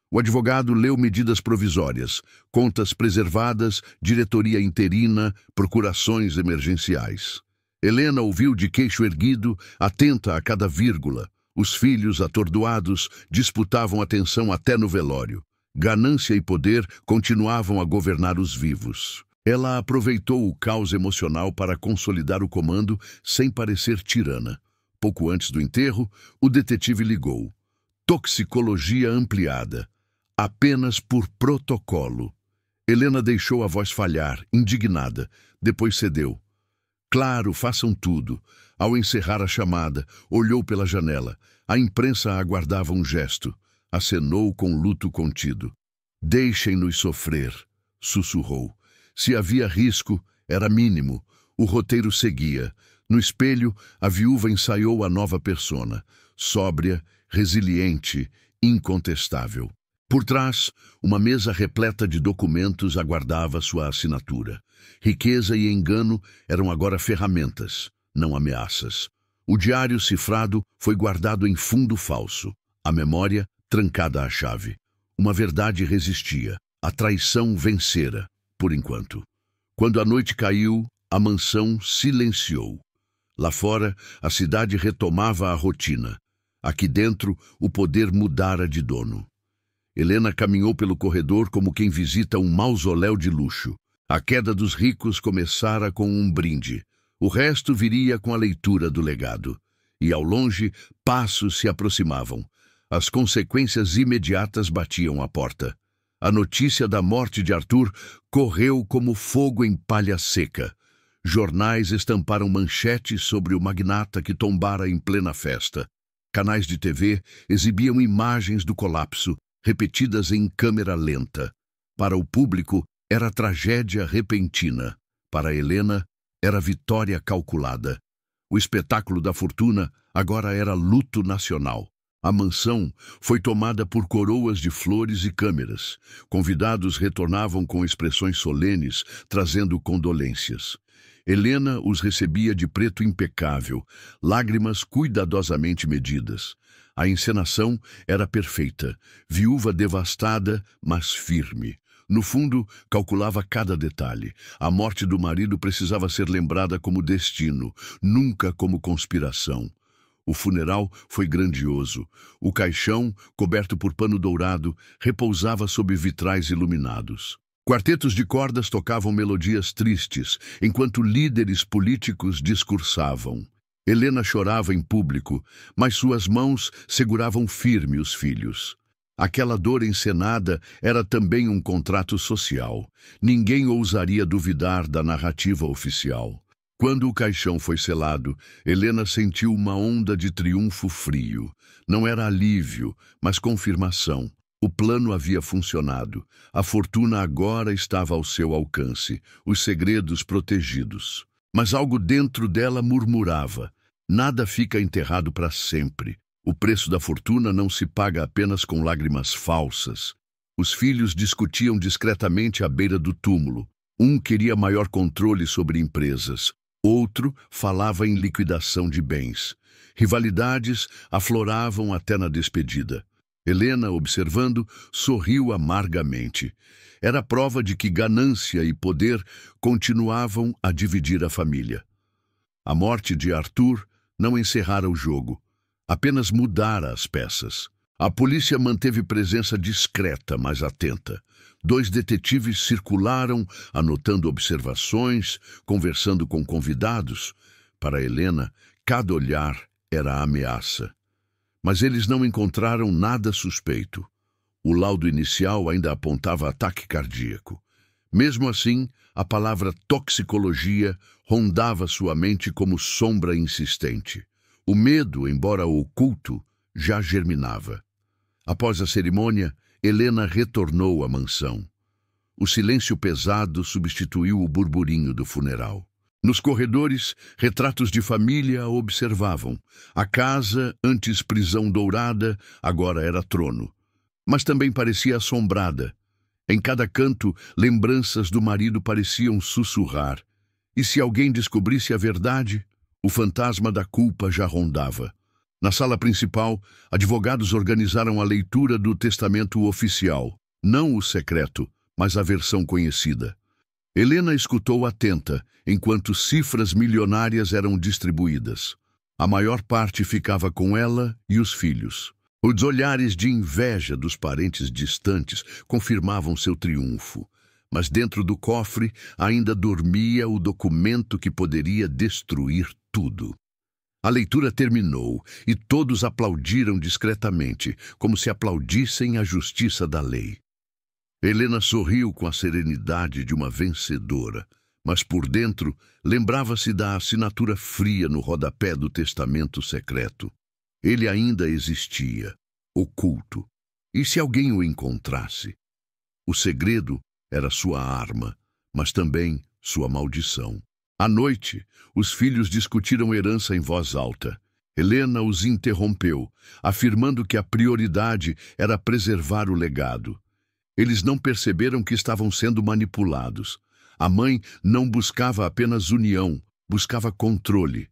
Speaker 1: O advogado leu medidas provisórias, contas preservadas, diretoria interina, procurações emergenciais. Helena ouviu de queixo erguido, atenta a cada vírgula. Os filhos, atordoados, disputavam atenção até no velório. Ganância e poder continuavam a governar os vivos. Ela aproveitou o caos emocional para consolidar o comando sem parecer tirana. Pouco antes do enterro, o detetive ligou. Toxicologia ampliada. Apenas por protocolo. Helena deixou a voz falhar, indignada. Depois cedeu. Claro, façam tudo. Ao encerrar a chamada, olhou pela janela. A imprensa aguardava um gesto. Acenou com luto contido. Deixem-nos sofrer, sussurrou. Se havia risco, era mínimo. O roteiro seguia. No espelho, a viúva ensaiou a nova persona. Sóbria, resiliente, incontestável. Por trás, uma mesa repleta de documentos aguardava sua assinatura. Riqueza e engano eram agora ferramentas, não ameaças. O diário cifrado foi guardado em fundo falso. A memória, trancada à chave. Uma verdade resistia. A traição vencera, por enquanto. Quando a noite caiu, a mansão silenciou. Lá fora, a cidade retomava a rotina. Aqui dentro, o poder mudara de dono. Helena caminhou pelo corredor como quem visita um mausoléu de luxo. A queda dos ricos começara com um brinde. O resto viria com a leitura do legado. E ao longe, passos se aproximavam. As consequências imediatas batiam à porta. A notícia da morte de Arthur correu como fogo em palha seca. Jornais estamparam manchetes sobre o magnata que tombara em plena festa. Canais de TV exibiam imagens do colapso, repetidas em câmera lenta. Para o público, era tragédia repentina. Para Helena, era vitória calculada. O espetáculo da fortuna agora era luto nacional. A mansão foi tomada por coroas de flores e câmeras. Convidados retornavam com expressões solenes, trazendo condolências. Helena os recebia de preto impecável, lágrimas cuidadosamente medidas. A encenação era perfeita, viúva devastada, mas firme. No fundo, calculava cada detalhe. A morte do marido precisava ser lembrada como destino, nunca como conspiração. O funeral foi grandioso. O caixão, coberto por pano dourado, repousava sob vitrais iluminados. Quartetos de cordas tocavam melodias tristes, enquanto líderes políticos discursavam. Helena chorava em público, mas suas mãos seguravam firme os filhos. Aquela dor encenada era também um contrato social. Ninguém ousaria duvidar da narrativa oficial. Quando o caixão foi selado, Helena sentiu uma onda de triunfo frio. Não era alívio, mas confirmação. O plano havia funcionado. A fortuna agora estava ao seu alcance, os segredos protegidos. Mas algo dentro dela murmurava. Nada fica enterrado para sempre. O preço da fortuna não se paga apenas com lágrimas falsas. Os filhos discutiam discretamente à beira do túmulo. Um queria maior controle sobre empresas. Outro falava em liquidação de bens. Rivalidades afloravam até na despedida. Helena, observando, sorriu amargamente. Era prova de que ganância e poder continuavam a dividir a família. A morte de Arthur não encerrara o jogo, apenas mudara as peças. A polícia manteve presença discreta, mas atenta. 2 detetives circularam, anotando observações, conversando com convidados. Para Helena, cada olhar era ameaça. Mas eles não encontraram nada suspeito. O laudo inicial ainda apontava ataque cardíaco. Mesmo assim, a palavra toxicologia rondava sua mente como sombra insistente. O medo, embora oculto, já germinava. Após a cerimônia, Helena retornou à mansão. O silêncio pesado substituiu o burburinho do funeral. Nos corredores, retratos de família a observavam. A casa, antes prisão dourada, agora era trono. Mas também parecia assombrada. Em cada canto, lembranças do marido pareciam sussurrar. E se alguém descobrisse a verdade, o fantasma da culpa já rondava. Na sala principal, advogados organizaram a leitura do testamento oficial, não o secreto, mas a versão conhecida. Helena escutou atenta, enquanto cifras milionárias eram distribuídas. A maior parte ficava com ela e os filhos. Os olhares de inveja dos parentes distantes confirmavam seu triunfo. Mas dentro do cofre ainda dormia o documento que poderia destruir tudo. A leitura terminou e todos aplaudiram discretamente, como se aplaudissem a justiça da lei. Helena sorriu com a serenidade de uma vencedora, mas por dentro lembrava-se da assinatura fria no rodapé do testamento secreto. Ele ainda existia, oculto. E se alguém o encontrasse? O segredo era sua arma, mas também sua maldição. À noite, os filhos discutiram herança em voz alta. Helena os interrompeu, afirmando que a prioridade era preservar o legado. Eles não perceberam que estavam sendo manipulados. A mãe não buscava apenas união, buscava controle.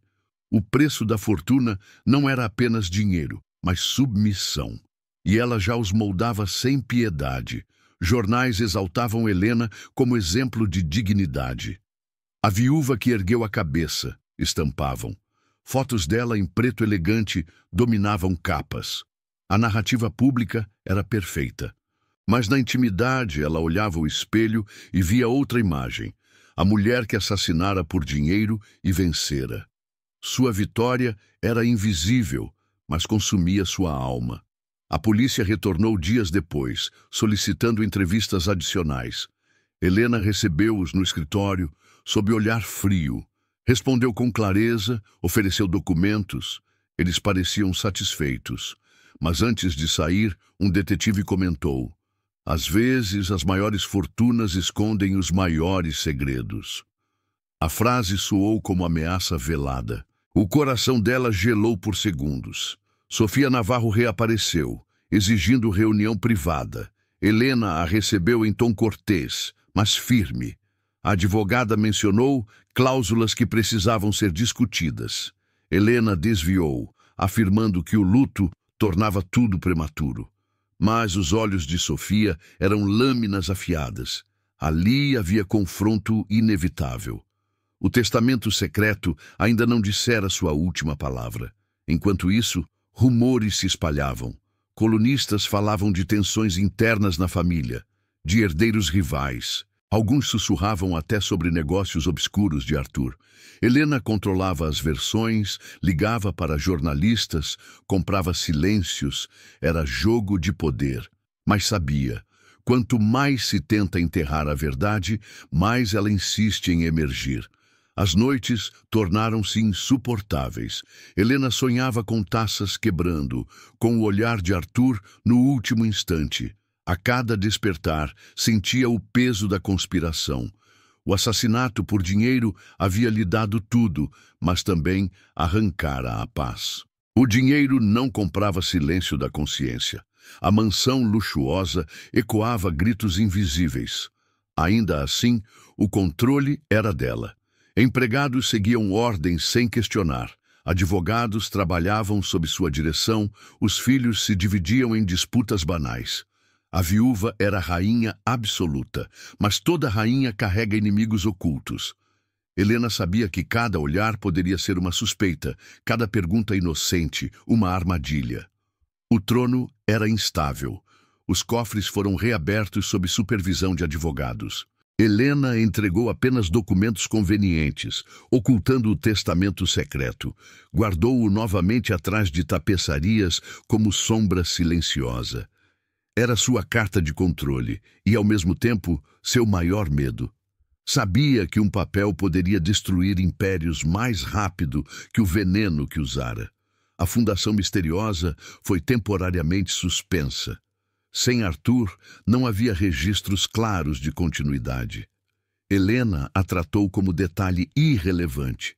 Speaker 1: O preço da fortuna não era apenas dinheiro, mas submissão. E ela já os moldava sem piedade. Jornais exaltavam Helena como exemplo de dignidade. A viúva que ergueu a cabeça, estampavam. Fotos dela em preto elegante dominavam capas. A narrativa pública era perfeita. Mas na intimidade ela olhava o espelho e via outra imagem. A mulher que assassinara por dinheiro e vencera. Sua vitória era invisível, mas consumia sua alma. A polícia retornou dias depois, solicitando entrevistas adicionais. Helena recebeu-os no escritório, sob olhar frio. Respondeu com clareza, ofereceu documentos. Eles pareciam satisfeitos. Mas antes de sair, um detetive comentou: às vezes, as maiores fortunas escondem os maiores segredos. A frase soou como ameaça velada. O coração dela gelou por segundos. Sofia Navarro reapareceu, exigindo reunião privada. Helena a recebeu em tom cortês, mas firme. A advogada mencionou cláusulas que precisavam ser discutidas. Helena desviou, afirmando que o luto tornava tudo prematuro. Mas os olhos de Sofia eram lâminas afiadas. Ali havia confronto inevitável. O testamento secreto ainda não dissera sua última palavra. Enquanto isso, rumores se espalhavam. Colunistas falavam de tensões internas na família, de herdeiros rivais. Alguns sussurravam até sobre negócios obscuros de Arthur. Helena controlava as versões, ligava para jornalistas, comprava silêncios. Era jogo de poder. Mas sabia, quanto mais se tenta enterrar a verdade, mais ela insiste em emergir. As noites tornaram-se insuportáveis. Helena sonhava com taças quebrando, com o olhar de Arthur no último instante. A cada despertar, sentia o peso da conspiração. O assassinato por dinheiro havia lhe dado tudo, mas também arrancara a paz. O dinheiro não comprava silêncio da consciência. A mansão luxuosa ecoava gritos invisíveis. Ainda assim, o controle era dela. Empregados seguiam ordens sem questionar. Advogados trabalhavam sob sua direção, os filhos se dividiam em disputas banais. A viúva era rainha absoluta, mas toda rainha carrega inimigos ocultos. Helena sabia que cada olhar poderia ser uma suspeita, cada pergunta inocente, uma armadilha. O trono era instável. Os cofres foram reabertos sob supervisão de advogados. Helena entregou apenas documentos convenientes, ocultando o testamento secreto. Guardou-o novamente atrás de tapeçarias como sombra silenciosa. Era sua carta de controle e, ao mesmo tempo, seu maior medo. Sabia que um papel poderia destruir impérios mais rápido que o veneno que usara. A fundação misteriosa foi temporariamente suspensa. Sem Arthur, não havia registros claros de continuidade. Helena a tratou como detalhe irrelevante,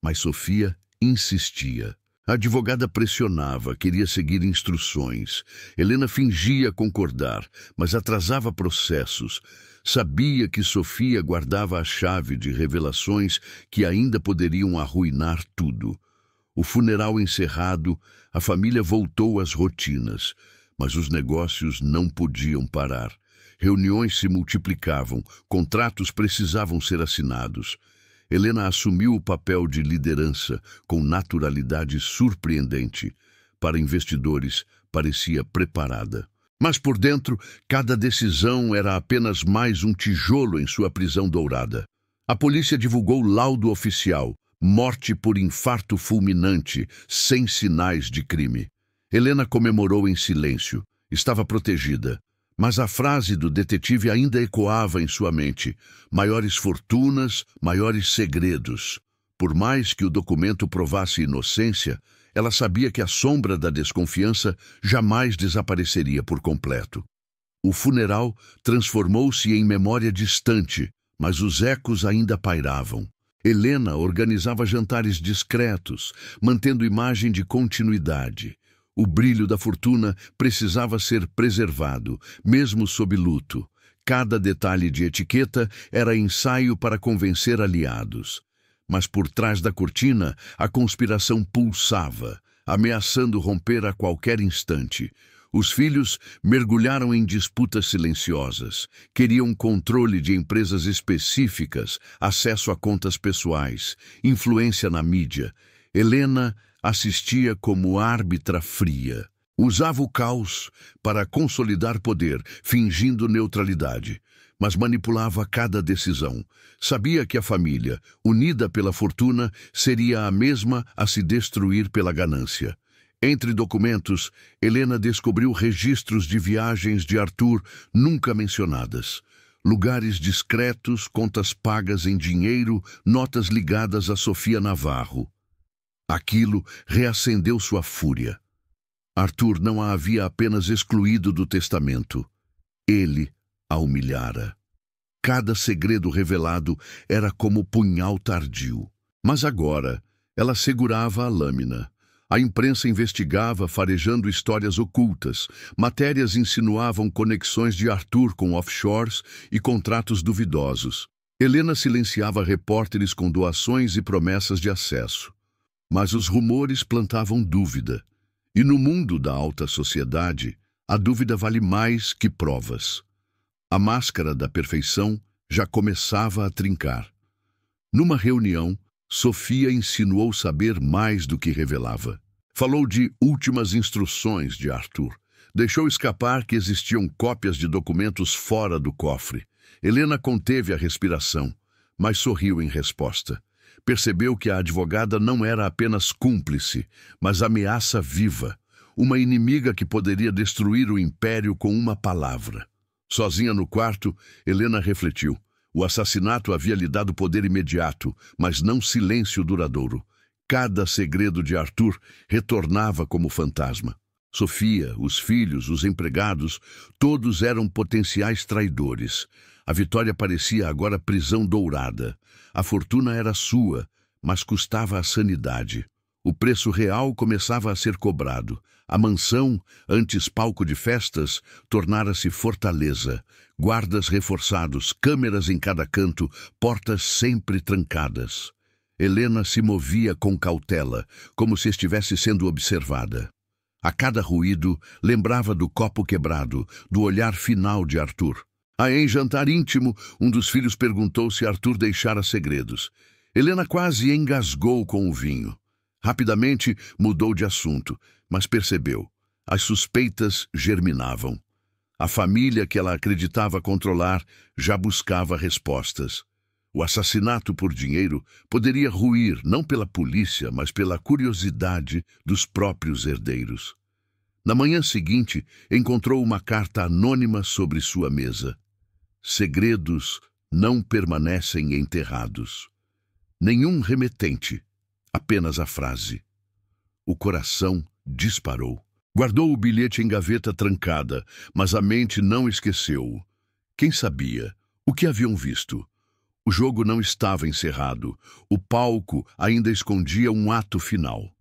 Speaker 1: mas Sofia insistia. A advogada pressionava, queria seguir instruções. Helena fingia concordar, mas atrasava processos. Sabia que Sofia guardava a chave de revelações que ainda poderiam arruinar tudo. O funeral encerrado, a família voltou às rotinas. Mas os negócios não podiam parar. Reuniões se multiplicavam, contratos precisavam ser assinados. Helena assumiu o papel de liderança com naturalidade surpreendente. Para investidores, parecia preparada. Mas por dentro, cada decisão era apenas mais um tijolo em sua prisão dourada. A polícia divulgou laudo oficial, morte por infarto fulminante, sem sinais de crime. Helena comemorou em silêncio. Estava protegida. Mas a frase do detetive ainda ecoava em sua mente. Maiores fortunas, maiores segredos. Por mais que o documento provasse inocência, ela sabia que a sombra da desconfiança jamais desapareceria por completo. O funeral transformou-se em memória distante, mas os ecos ainda pairavam. Helena organizava jantares discretos, mantendo imagem de continuidade. O brilho da fortuna precisava ser preservado, mesmo sob luto. Cada detalhe de etiqueta era ensaio para convencer aliados. Mas por trás da cortina, a conspiração pulsava, ameaçando romper a qualquer instante. Os filhos mergulharam em disputas silenciosas. Queriam controle de empresas específicas, acesso a contas pessoais, influência na mídia. Helena assistia como árbitra fria. Usava o caos para consolidar poder, fingindo neutralidade, mas manipulava cada decisão. Sabia que a família, unida pela fortuna, seria a mesma a se destruir pela ganância. Entre documentos, Helena descobriu registros de viagens de Arthur nunca mencionadas. Lugares discretos, contas pagas em dinheiro, notas ligadas a Sofia Navarro. Aquilo reacendeu sua fúria. Arthur não a havia apenas excluído do testamento. Ele a humilhara. Cada segredo revelado era como punhal tardio. Mas agora, ela segurava a lâmina. A imprensa investigava, farejando histórias ocultas. Matérias insinuavam conexões de Arthur com offshores e contratos duvidosos. Helena silenciava repórteres com doações e promessas de acesso. Mas os rumores plantavam dúvida. E no mundo da alta sociedade, a dúvida vale mais que provas. A máscara da perfeição já começava a trincar. Numa reunião, Sofia insinuou saber mais do que revelava. Falou de últimas instruções de Arthur. Deixou escapar que existiam cópias de documentos fora do cofre. Helena conteve a respiração, mas sorriu em resposta. Percebeu que a advogada não era apenas cúmplice, mas ameaça viva, uma inimiga que poderia destruir o império com uma palavra. Sozinha no quarto, Helena refletiu. O assassinato havia lhe dado poder imediato, mas não silêncio duradouro. Cada segredo de Arthur retornava como fantasma. Sofia, os filhos, os empregados, todos eram potenciais traidores. A vitória parecia agora prisão dourada. A fortuna era sua, mas custava a sanidade. O preço real começava a ser cobrado. A mansão, antes palco de festas, tornara-se fortaleza. Guardas reforçados, câmeras em cada canto, portas sempre trancadas. Helena se movia com cautela, como se estivesse sendo observada. A cada ruído, lembrava do copo quebrado, do olhar final de Arthur. Em jantar íntimo, um dos filhos perguntou se Arthur deixara segredos. Helena quase engasgou com o vinho. Rapidamente mudou de assunto, mas percebeu. As suspeitas germinavam. A família que ela acreditava controlar já buscava respostas. O assassinato por dinheiro poderia ruir não pela polícia, mas pela curiosidade dos próprios herdeiros. Na manhã seguinte, encontrou uma carta anônima sobre sua mesa. Segredos não permanecem enterrados. Nenhum remetente, apenas a frase. O coração disparou. Guardou o bilhete em gaveta trancada, mas a mente não esqueceu-o. Quem sabia? O que haviam visto? O jogo não estava encerrado. O palco ainda escondia um ato final.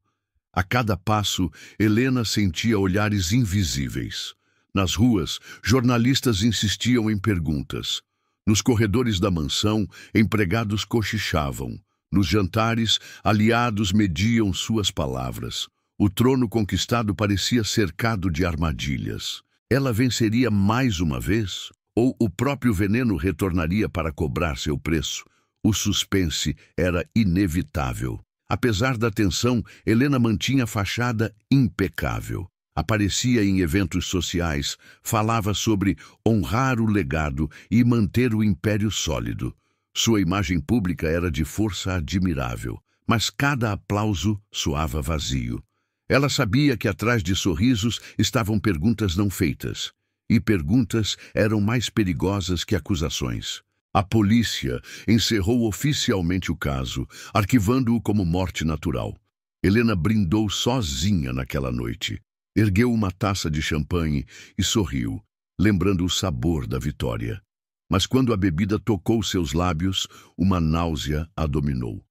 Speaker 1: A cada passo, Helena sentia olhares invisíveis. Nas ruas, jornalistas insistiam em perguntas. Nos corredores da mansão, empregados cochichavam. Nos jantares, aliados mediam suas palavras. O trono conquistado parecia cercado de armadilhas. Ela venceria mais uma vez? Ou o próprio veneno retornaria para cobrar seu preço? O suspense era inevitável. Apesar da tensão, Helena mantinha a fachada impecável. Aparecia em eventos sociais, falava sobre honrar o legado e manter o império sólido. Sua imagem pública era de força admirável, mas cada aplauso soava vazio. Ela sabia que atrás de sorrisos estavam perguntas não feitas, e perguntas eram mais perigosas que acusações. A polícia encerrou oficialmente o caso, arquivando-o como morte natural. Helena brindou sozinha naquela noite. Ergueu uma taça de champanhe e sorriu, lembrando o sabor da vitória. Mas quando a bebida tocou seus lábios, uma náusea a dominou.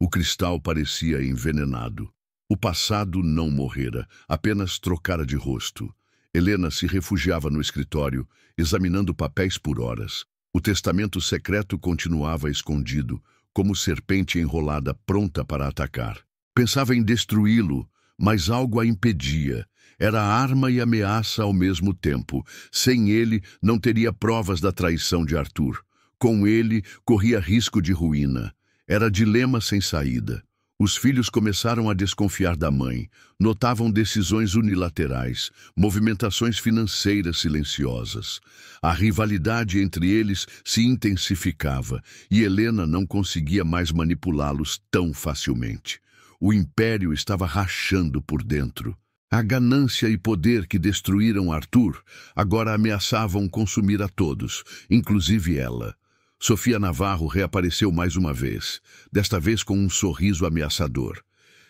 Speaker 1: O cristal parecia envenenado. O passado não morrera, apenas trocara de rosto. Helena se refugiava no escritório, examinando papéis por horas. O testamento secreto continuava escondido, como serpente enrolada pronta para atacar. Pensava em destruí-lo, mas algo a impedia. Era arma e ameaça ao mesmo tempo. Sem ele, não teria provas da traição de Arthur. Com ele, corria risco de ruína. Era dilema sem saída. Os filhos começaram a desconfiar da mãe. Notavam decisões unilaterais, movimentações financeiras silenciosas. A rivalidade entre eles se intensificava e Helena não conseguia mais manipulá-los tão facilmente. O império estava rachando por dentro. A ganância e poder que destruíram Arthur agora ameaçavam consumir a todos, inclusive ela. Sofia Navarro reapareceu mais uma vez, desta vez com um sorriso ameaçador.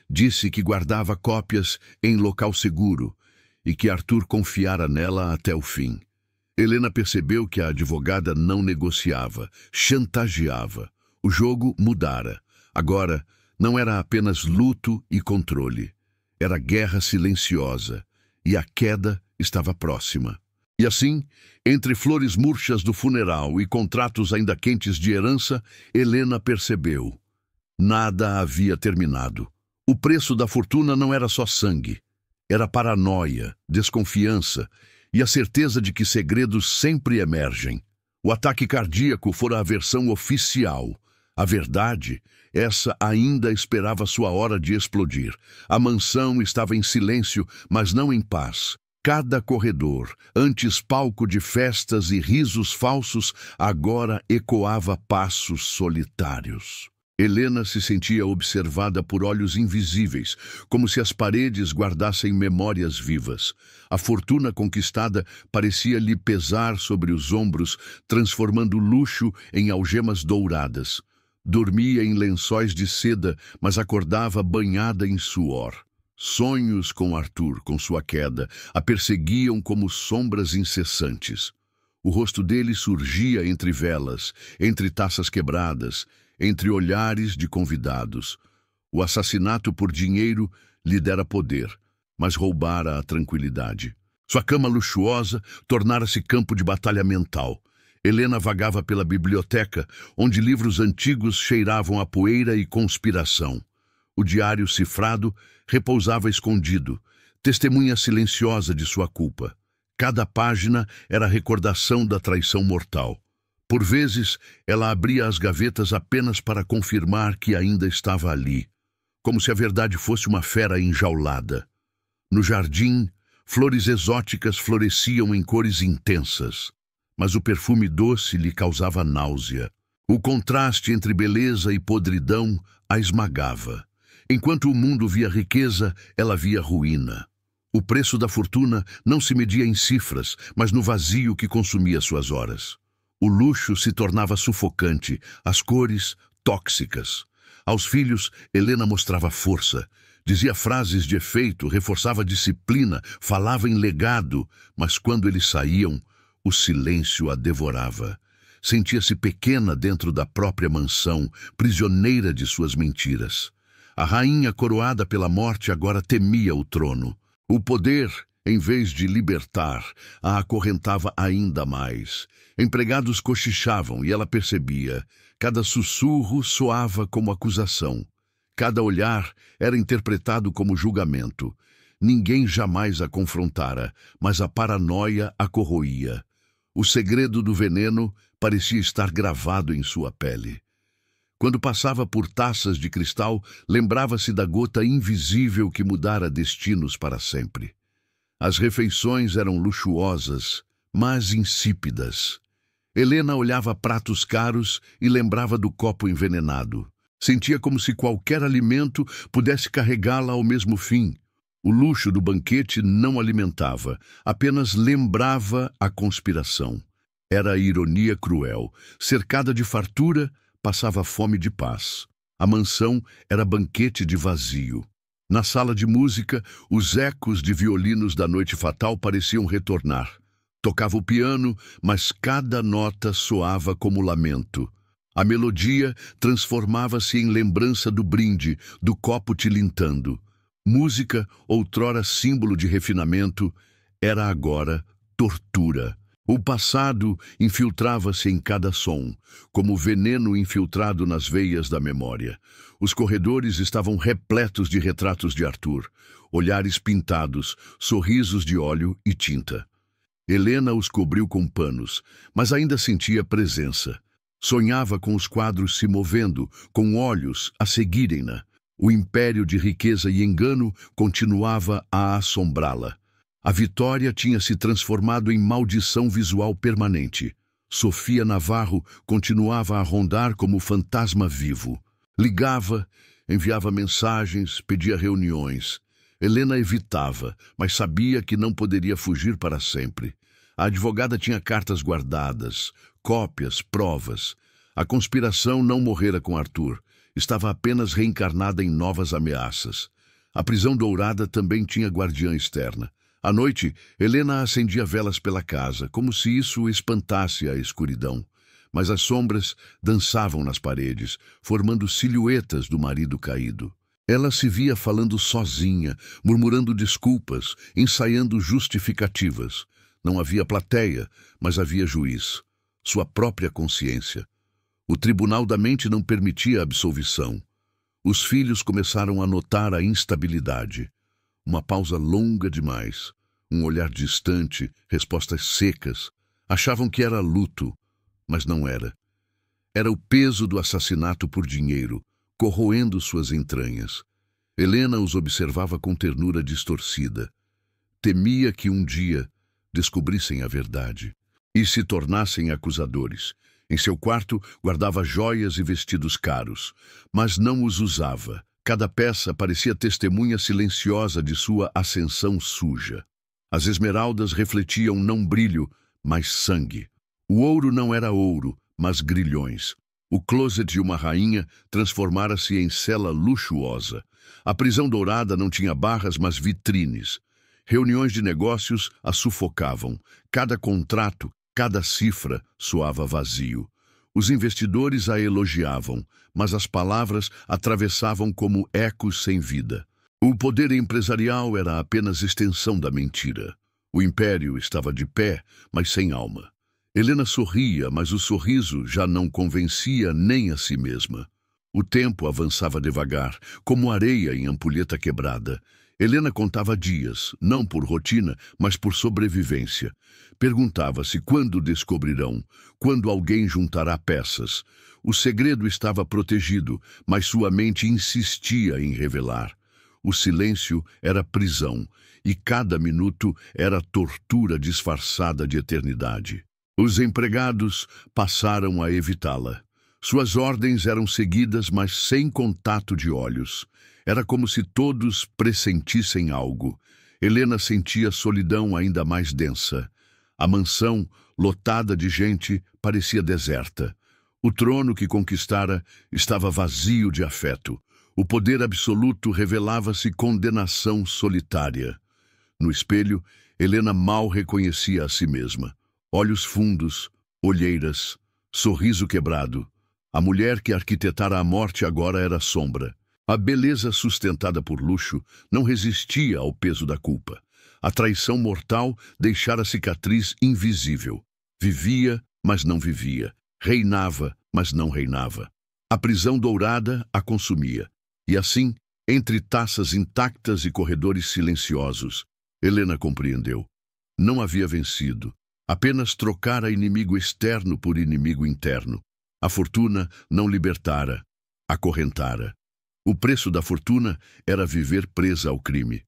Speaker 1: Disse que guardava cópias em local seguro e que Arthur confiara nela até o fim. Helena percebeu que a advogada não negociava, chantageava. O jogo mudara. Agora, não era apenas luto e controle. Era guerra silenciosa, e a queda estava próxima. E assim, entre flores murchas do funeral e contratos ainda quentes de herança, Helena percebeu. Nada havia terminado. O preço da fortuna não era só sangue. Era paranoia, desconfiança e a certeza de que segredos sempre emergem. O ataque cardíaco fora a versão oficial. A verdade, essa ainda esperava sua hora de explodir. A mansão estava em silêncio, mas não em paz. Cada corredor, antes palco de festas e risos falsos, agora ecoava passos solitários. Helena se sentia observada por olhos invisíveis, como se as paredes guardassem memórias vivas. A fortuna conquistada parecia lhe pesar sobre os ombros, transformando luxo em algemas douradas. Dormia em lençóis de seda, mas acordava banhada em suor. Sonhos com Arthur, com sua queda, a perseguiam como sombras incessantes. O rosto dele surgia entre velas, entre taças quebradas, entre olhares de convidados. O assassinato por dinheiro lhe dera poder, mas roubara a tranquilidade. Sua cama luxuosa tornara-se campo de batalha mental. Helena vagava pela biblioteca, onde livros antigos cheiravam a poeira e conspiração. O diário cifrado repousava escondido, testemunha silenciosa de sua culpa. Cada página era recordação da traição mortal. Por vezes, ela abria as gavetas apenas para confirmar que ainda estava ali, como se a verdade fosse uma fera enjaulada. No jardim, flores exóticas floresciam em cores intensas, mas o perfume doce lhe causava náusea. O contraste entre beleza e podridão a esmagava. Enquanto o mundo via riqueza, ela via ruína. O preço da fortuna não se media em cifras, mas no vazio que consumia suas horas. O luxo se tornava sufocante, as cores tóxicas. Aos filhos, Helena mostrava força. Dizia frases de efeito, reforçava a disciplina, falava em legado, mas quando eles saíam, o silêncio a devorava. Sentia-se pequena dentro da própria mansão, prisioneira de suas mentiras. A rainha coroada pela morte agora temia o trono. O poder, em vez de libertar, a acorrentava ainda mais. Empregados cochichavam e ela percebia. Cada sussurro soava como acusação. Cada olhar era interpretado como julgamento. Ninguém jamais a confrontara, mas a paranoia a corroía. O segredo do veneno parecia estar gravado em sua pele. Quando passava por taças de cristal, lembrava-se da gota invisível que mudara destinos para sempre. As refeições eram luxuosas, mas insípidas. Helena olhava pratos caros e lembrava do copo envenenado. Sentia como se qualquer alimento pudesse carregá-la ao mesmo fim. O luxo do banquete não alimentava, apenas lembrava a conspiração. Era a ironia cruel. Cercada de fartura, passava fome de paz. A mansão era banquete de vazio. Na sala de música, os ecos de violinos da noite fatal pareciam retornar. Tocava o piano, mas cada nota soava como lamento. A melodia transformava-se em lembrança do brinde, do copo tilintando. Música, outrora símbolo de refinamento, era agora tortura. O passado infiltrava-se em cada som, como veneno infiltrado nas veias da memória. Os corredores estavam repletos de retratos de Arthur, olhares pintados, sorrisos de óleo e tinta. Helena os cobriu com panos, mas ainda sentia presença. Sonhava com os quadros se movendo, com olhos a seguirem-na. O império de riqueza e engano continuava a assombrá-la. A vitória tinha se transformado em maldição visual permanente. Sofia Navarro continuava a rondar como fantasma vivo. Ligava, enviava mensagens, pedia reuniões. Helena evitava, mas sabia que não poderia fugir para sempre. A advogada tinha cartas guardadas, cópias, provas. A conspiração não morrera com Arthur. Estava apenas reencarnada em novas ameaças. A prisão dourada também tinha guardiã externa. À noite, Helena acendia velas pela casa, como se isso espantasse a escuridão. Mas as sombras dançavam nas paredes, formando silhuetas do marido caído. Ela se via falando sozinha, murmurando desculpas, ensaiando justificativas. Não havia plateia, mas havia juiz. Sua própria consciência. O tribunal da mente não permitia absolvição. Os filhos começaram a notar a instabilidade. Uma pausa longa demais. Um olhar distante, respostas secas. Achavam que era luto, mas não era. Era o peso do assassinato por dinheiro, corroendo suas entranhas. Helena os observava com ternura distorcida. Temia que um dia descobrissem a verdade e se tornassem acusadores. Em seu quarto, guardava joias e vestidos caros, mas não os usava. Cada peça parecia testemunha silenciosa de sua ascensão suja. As esmeraldas refletiam não brilho, mas sangue. O ouro não era ouro, mas grilhões. O closet de uma rainha transformara-se em cela luxuosa. A prisão dourada não tinha barras, mas vitrines. Reuniões de negócios a sufocavam. Cada contrato, cada cifra soava vazio. Os investidores a elogiavam, mas as palavras atravessavam como ecos sem vida. O poder empresarial era apenas extensão da mentira. O império estava de pé, mas sem alma. Helena sorria, mas o sorriso já não convencia nem a si mesma. O tempo avançava devagar, como areia em ampulheta quebrada. Helena contava dias, não por rotina, mas por sobrevivência. Perguntava-se quando descobrirão, quando alguém juntará peças. O segredo estava protegido, mas sua mente insistia em revelar. O silêncio era prisão, e cada minuto era tortura disfarçada de eternidade. Os empregados passaram a evitá-la. Suas ordens eram seguidas, mas sem contato de olhos. Era como se todos pressentissem algo. Helena sentia solidão ainda mais densa. A mansão, lotada de gente, parecia deserta. O trono que conquistara estava vazio de afeto. O poder absoluto revelava-se condenação solitária. No espelho, Helena mal reconhecia a si mesma. Olhos fundos, olheiras, sorriso quebrado. A mulher que arquitetara a morte agora era sombra. A beleza sustentada por luxo não resistia ao peso da culpa. A traição mortal deixara a cicatriz invisível. Vivia, mas não vivia. Reinava, mas não reinava. A prisão dourada a consumia. E assim, entre taças intactas e corredores silenciosos, Helena compreendeu. Não havia vencido. Apenas trocara inimigo externo por inimigo interno. A fortuna não libertara, acorrentara. O preço da fortuna era viver presa ao crime.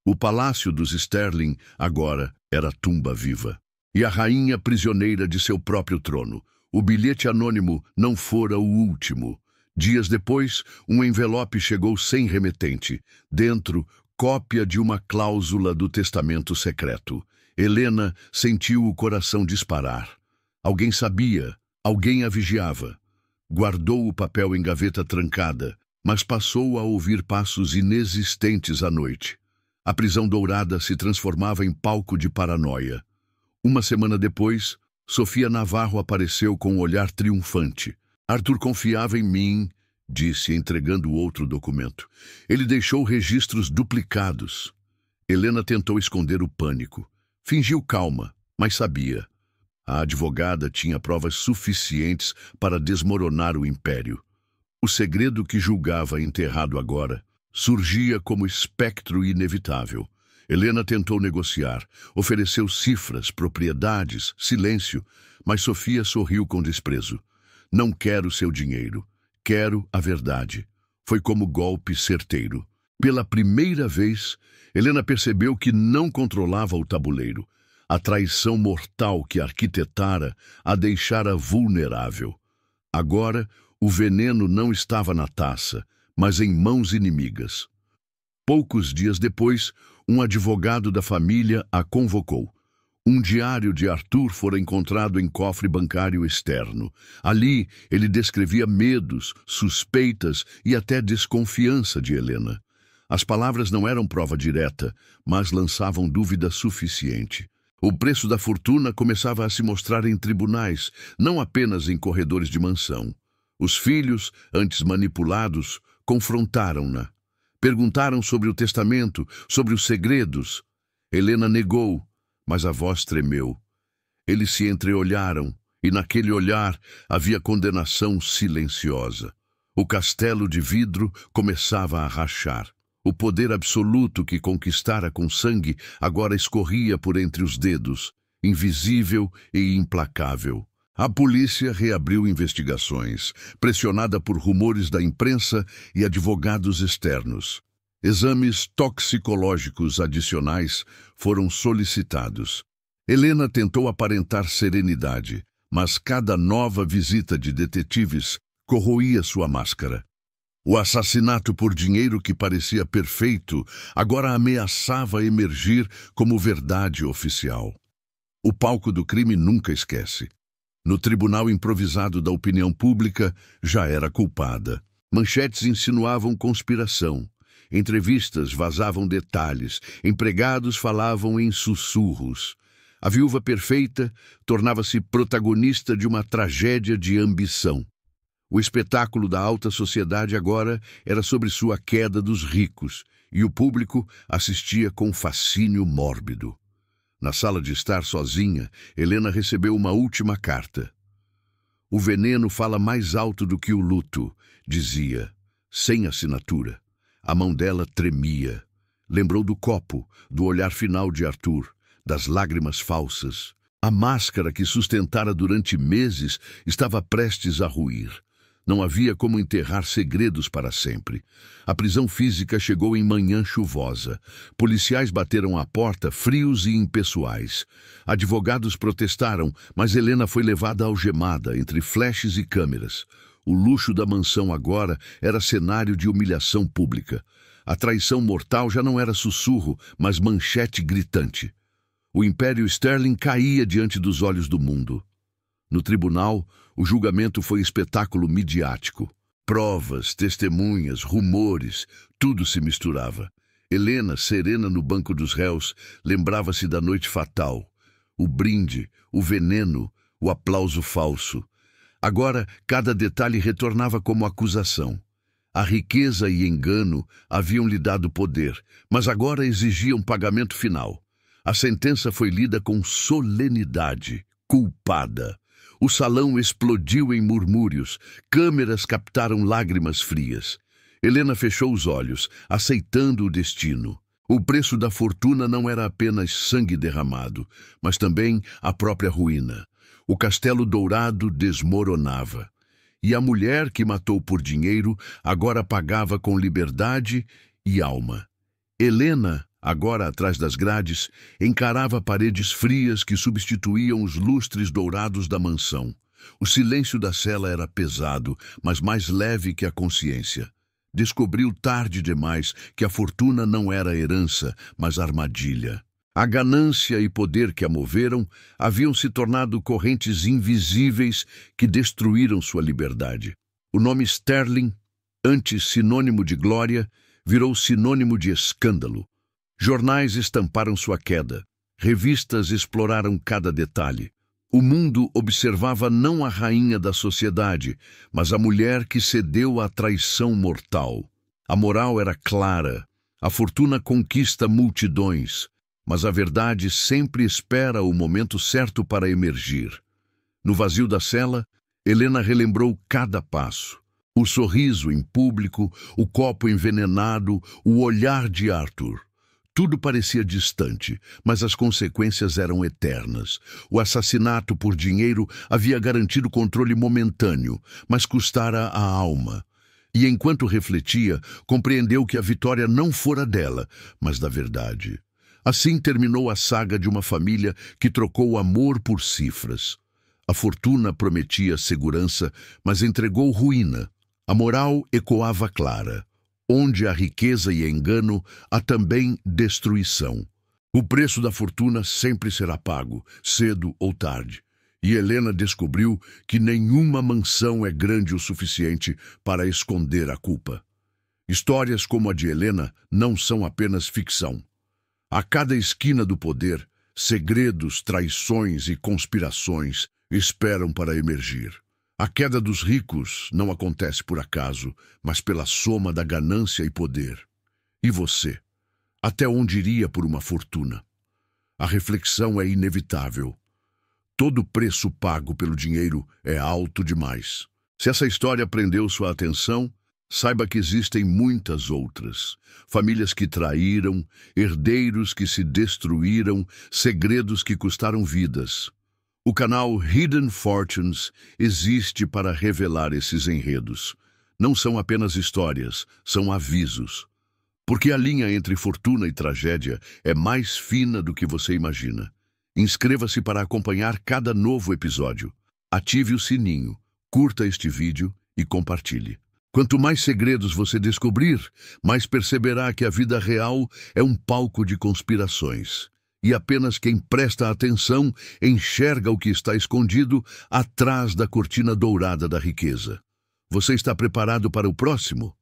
Speaker 1: O palácio dos Sterling agora era tumba viva. E a rainha prisioneira de seu próprio trono. O bilhete anônimo não fora o último. Dias depois, um envelope chegou sem remetente. Dentro, cópia de uma cláusula do testamento secreto. Helena sentiu o coração disparar. Alguém sabia, alguém a vigiava. Guardou o papel em gaveta trancada, mas passou a ouvir passos inexistentes à noite. A prisão dourada se transformava em palco de paranoia. Uma semana depois, Sofia Navarro apareceu com um olhar triunfante. Arthur confiava em mim, disse, entregando outro documento. Ele deixou registros duplicados. Helena tentou esconder o pânico. Fingiu calma, mas sabia. A advogada tinha provas suficientes para desmoronar o império. O segredo que julgava enterrado agora surgia como espectro inevitável. Helena tentou negociar, ofereceu cifras, propriedades, silêncio, mas Sofia sorriu com desprezo. Não quero seu dinheiro, quero a verdade. Foi como golpe certeiro. Pela primeira vez, Helena percebeu que não controlava o tabuleiro. A traição mortal que arquitetara a deixara vulnerável. Agora, o veneno não estava na taça, mas em mãos inimigas. Poucos dias depois, um advogado da família a convocou. Um diário de Arthur fora encontrado em cofre bancário externo. Ali, ele descrevia medos, suspeitas e até desconfiança de Helena. As palavras não eram prova direta, mas lançavam dúvida suficiente. O preço da fortuna começava a se mostrar em tribunais, não apenas em corredores de mansão. Os filhos, antes manipulados, confrontaram-na. Perguntaram sobre o testamento, sobre os segredos. Helena negou, mas a voz tremeu. Eles se entreolharam, e naquele olhar havia condenação silenciosa. O castelo de vidro começava a rachar. O poder absoluto que conquistara com sangue agora escorria por entre os dedos, invisível e implacável. A polícia reabriu investigações, pressionada por rumores da imprensa e advogados externos. Exames toxicológicos adicionais foram solicitados. Helena tentou aparentar serenidade, mas cada nova visita de detetives corroía sua máscara. O assassinato por dinheiro que parecia perfeito agora ameaçava emergir como verdade oficial. O palco do crime nunca esquece. No tribunal improvisado da opinião pública, já era culpada. Manchetes insinuavam conspiração. Entrevistas vazavam detalhes. Empregados falavam em sussurros. A viúva perfeita tornava-se protagonista de uma tragédia de ambição. O espetáculo da alta sociedade agora era sobre sua queda dos ricos, e o público assistia com fascínio mórbido. Na sala de estar sozinha, Helena recebeu uma última carta. O veneno fala mais alto do que o luto, dizia, sem assinatura. A mão dela tremia. Lembrou do copo, do olhar final de Arthur, das lágrimas falsas. A máscara que sustentara durante meses estava prestes a ruir. Não havia como enterrar segredos para sempre. A prisão física chegou em manhã chuvosa. Policiais bateram à porta, frios e impessoais. Advogados protestaram, mas Helena foi levada algemada entre flashes e câmeras. O luxo da mansão agora era cenário de humilhação pública. A traição mortal já não era sussurro, mas manchete gritante. O Império Sterling caía diante dos olhos do mundo. No tribunal, o julgamento foi espetáculo midiático. Provas, testemunhas, rumores, tudo se misturava. Helena, serena no banco dos réus, lembrava-se da noite fatal. O brinde, o veneno, o aplauso falso. Agora, cada detalhe retornava como acusação. A riqueza e engano haviam lhe dado poder, mas agora exigiam pagamento final. A sentença foi lida com solenidade, culpada. O salão explodiu em murmúrios, câmeras captaram lágrimas frias. Helena fechou os olhos, aceitando o destino. O preço da fortuna não era apenas sangue derramado, mas também a própria ruína. O castelo dourado desmoronava. E a mulher que matou por dinheiro agora pagava com liberdade e alma. Helena, agora atrás das grades, encarava paredes frias que substituíam os lustres dourados da mansão. O silêncio da cela era pesado, mas mais leve que a consciência. Descobriu tarde demais que a fortuna não era herança, mas armadilha. A ganância e poder que a moveram haviam se tornado correntes invisíveis que destruíram sua liberdade. O nome Sterling, antes sinônimo de glória, virou sinônimo de escândalo. Jornais estamparam sua queda. Revistas exploraram cada detalhe. O mundo observava não a rainha da sociedade, mas a mulher que cedeu à traição mortal. A moral era clara. A fortuna conquista multidões, mas a verdade sempre espera o momento certo para emergir. No vazio da cela, Helena relembrou cada passo. O sorriso em público, o copo envenenado, o olhar de Arthur. Tudo parecia distante, mas as consequências eram eternas. O assassinato por dinheiro havia garantido controle momentâneo, mas custara a alma. E enquanto refletia, compreendeu que a vitória não fora dela, mas da verdade. Assim terminou a saga de uma família que trocou o amor por cifras. A fortuna prometia segurança, mas entregou ruína. A moral ecoava clara. Onde há riqueza e engano, há também destruição. O preço da fortuna sempre será pago, cedo ou tarde. E Helena descobriu que nenhuma mansão é grande o suficiente para esconder a culpa. Histórias como a de Helena não são apenas ficção. A cada esquina do poder, segredos, traições e conspirações esperam para emergir. A queda dos ricos não acontece por acaso, mas pela soma da ganância e poder. E você? Até onde iria por uma fortuna? A reflexão é inevitável. Todo preço pago pelo dinheiro é alto demais. Se essa história prendeu sua atenção, saiba que existem muitas outras. Famílias que traíram, herdeiros que se destruíram, segredos que custaram vidas. O canal Hidden Fortunes existe para revelar esses enredos. Não são apenas histórias, são avisos. Porque a linha entre fortuna e tragédia é mais fina do que você imagina. Inscreva-se para acompanhar cada novo episódio. Ative o sininho, curta este vídeo e compartilhe. Quanto mais segredos você descobrir, mais perceberá que a vida real é um palco de conspirações. E apenas quem presta atenção enxerga o que está escondido atrás da cortina dourada da riqueza. Você está preparado para o próximo?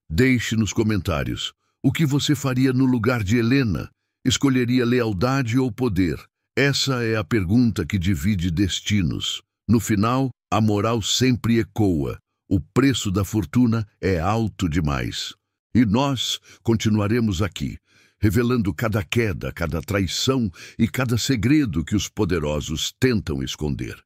Speaker 1: Deixe nos comentários. O que você faria no lugar de Helena? Escolheria lealdade ou poder? Essa é a pergunta que divide destinos. No final, a moral sempre ecoa. O preço da fortuna é alto demais. E nós continuaremos aqui, revelando cada queda, cada traição e cada segredo que os poderosos tentam esconder.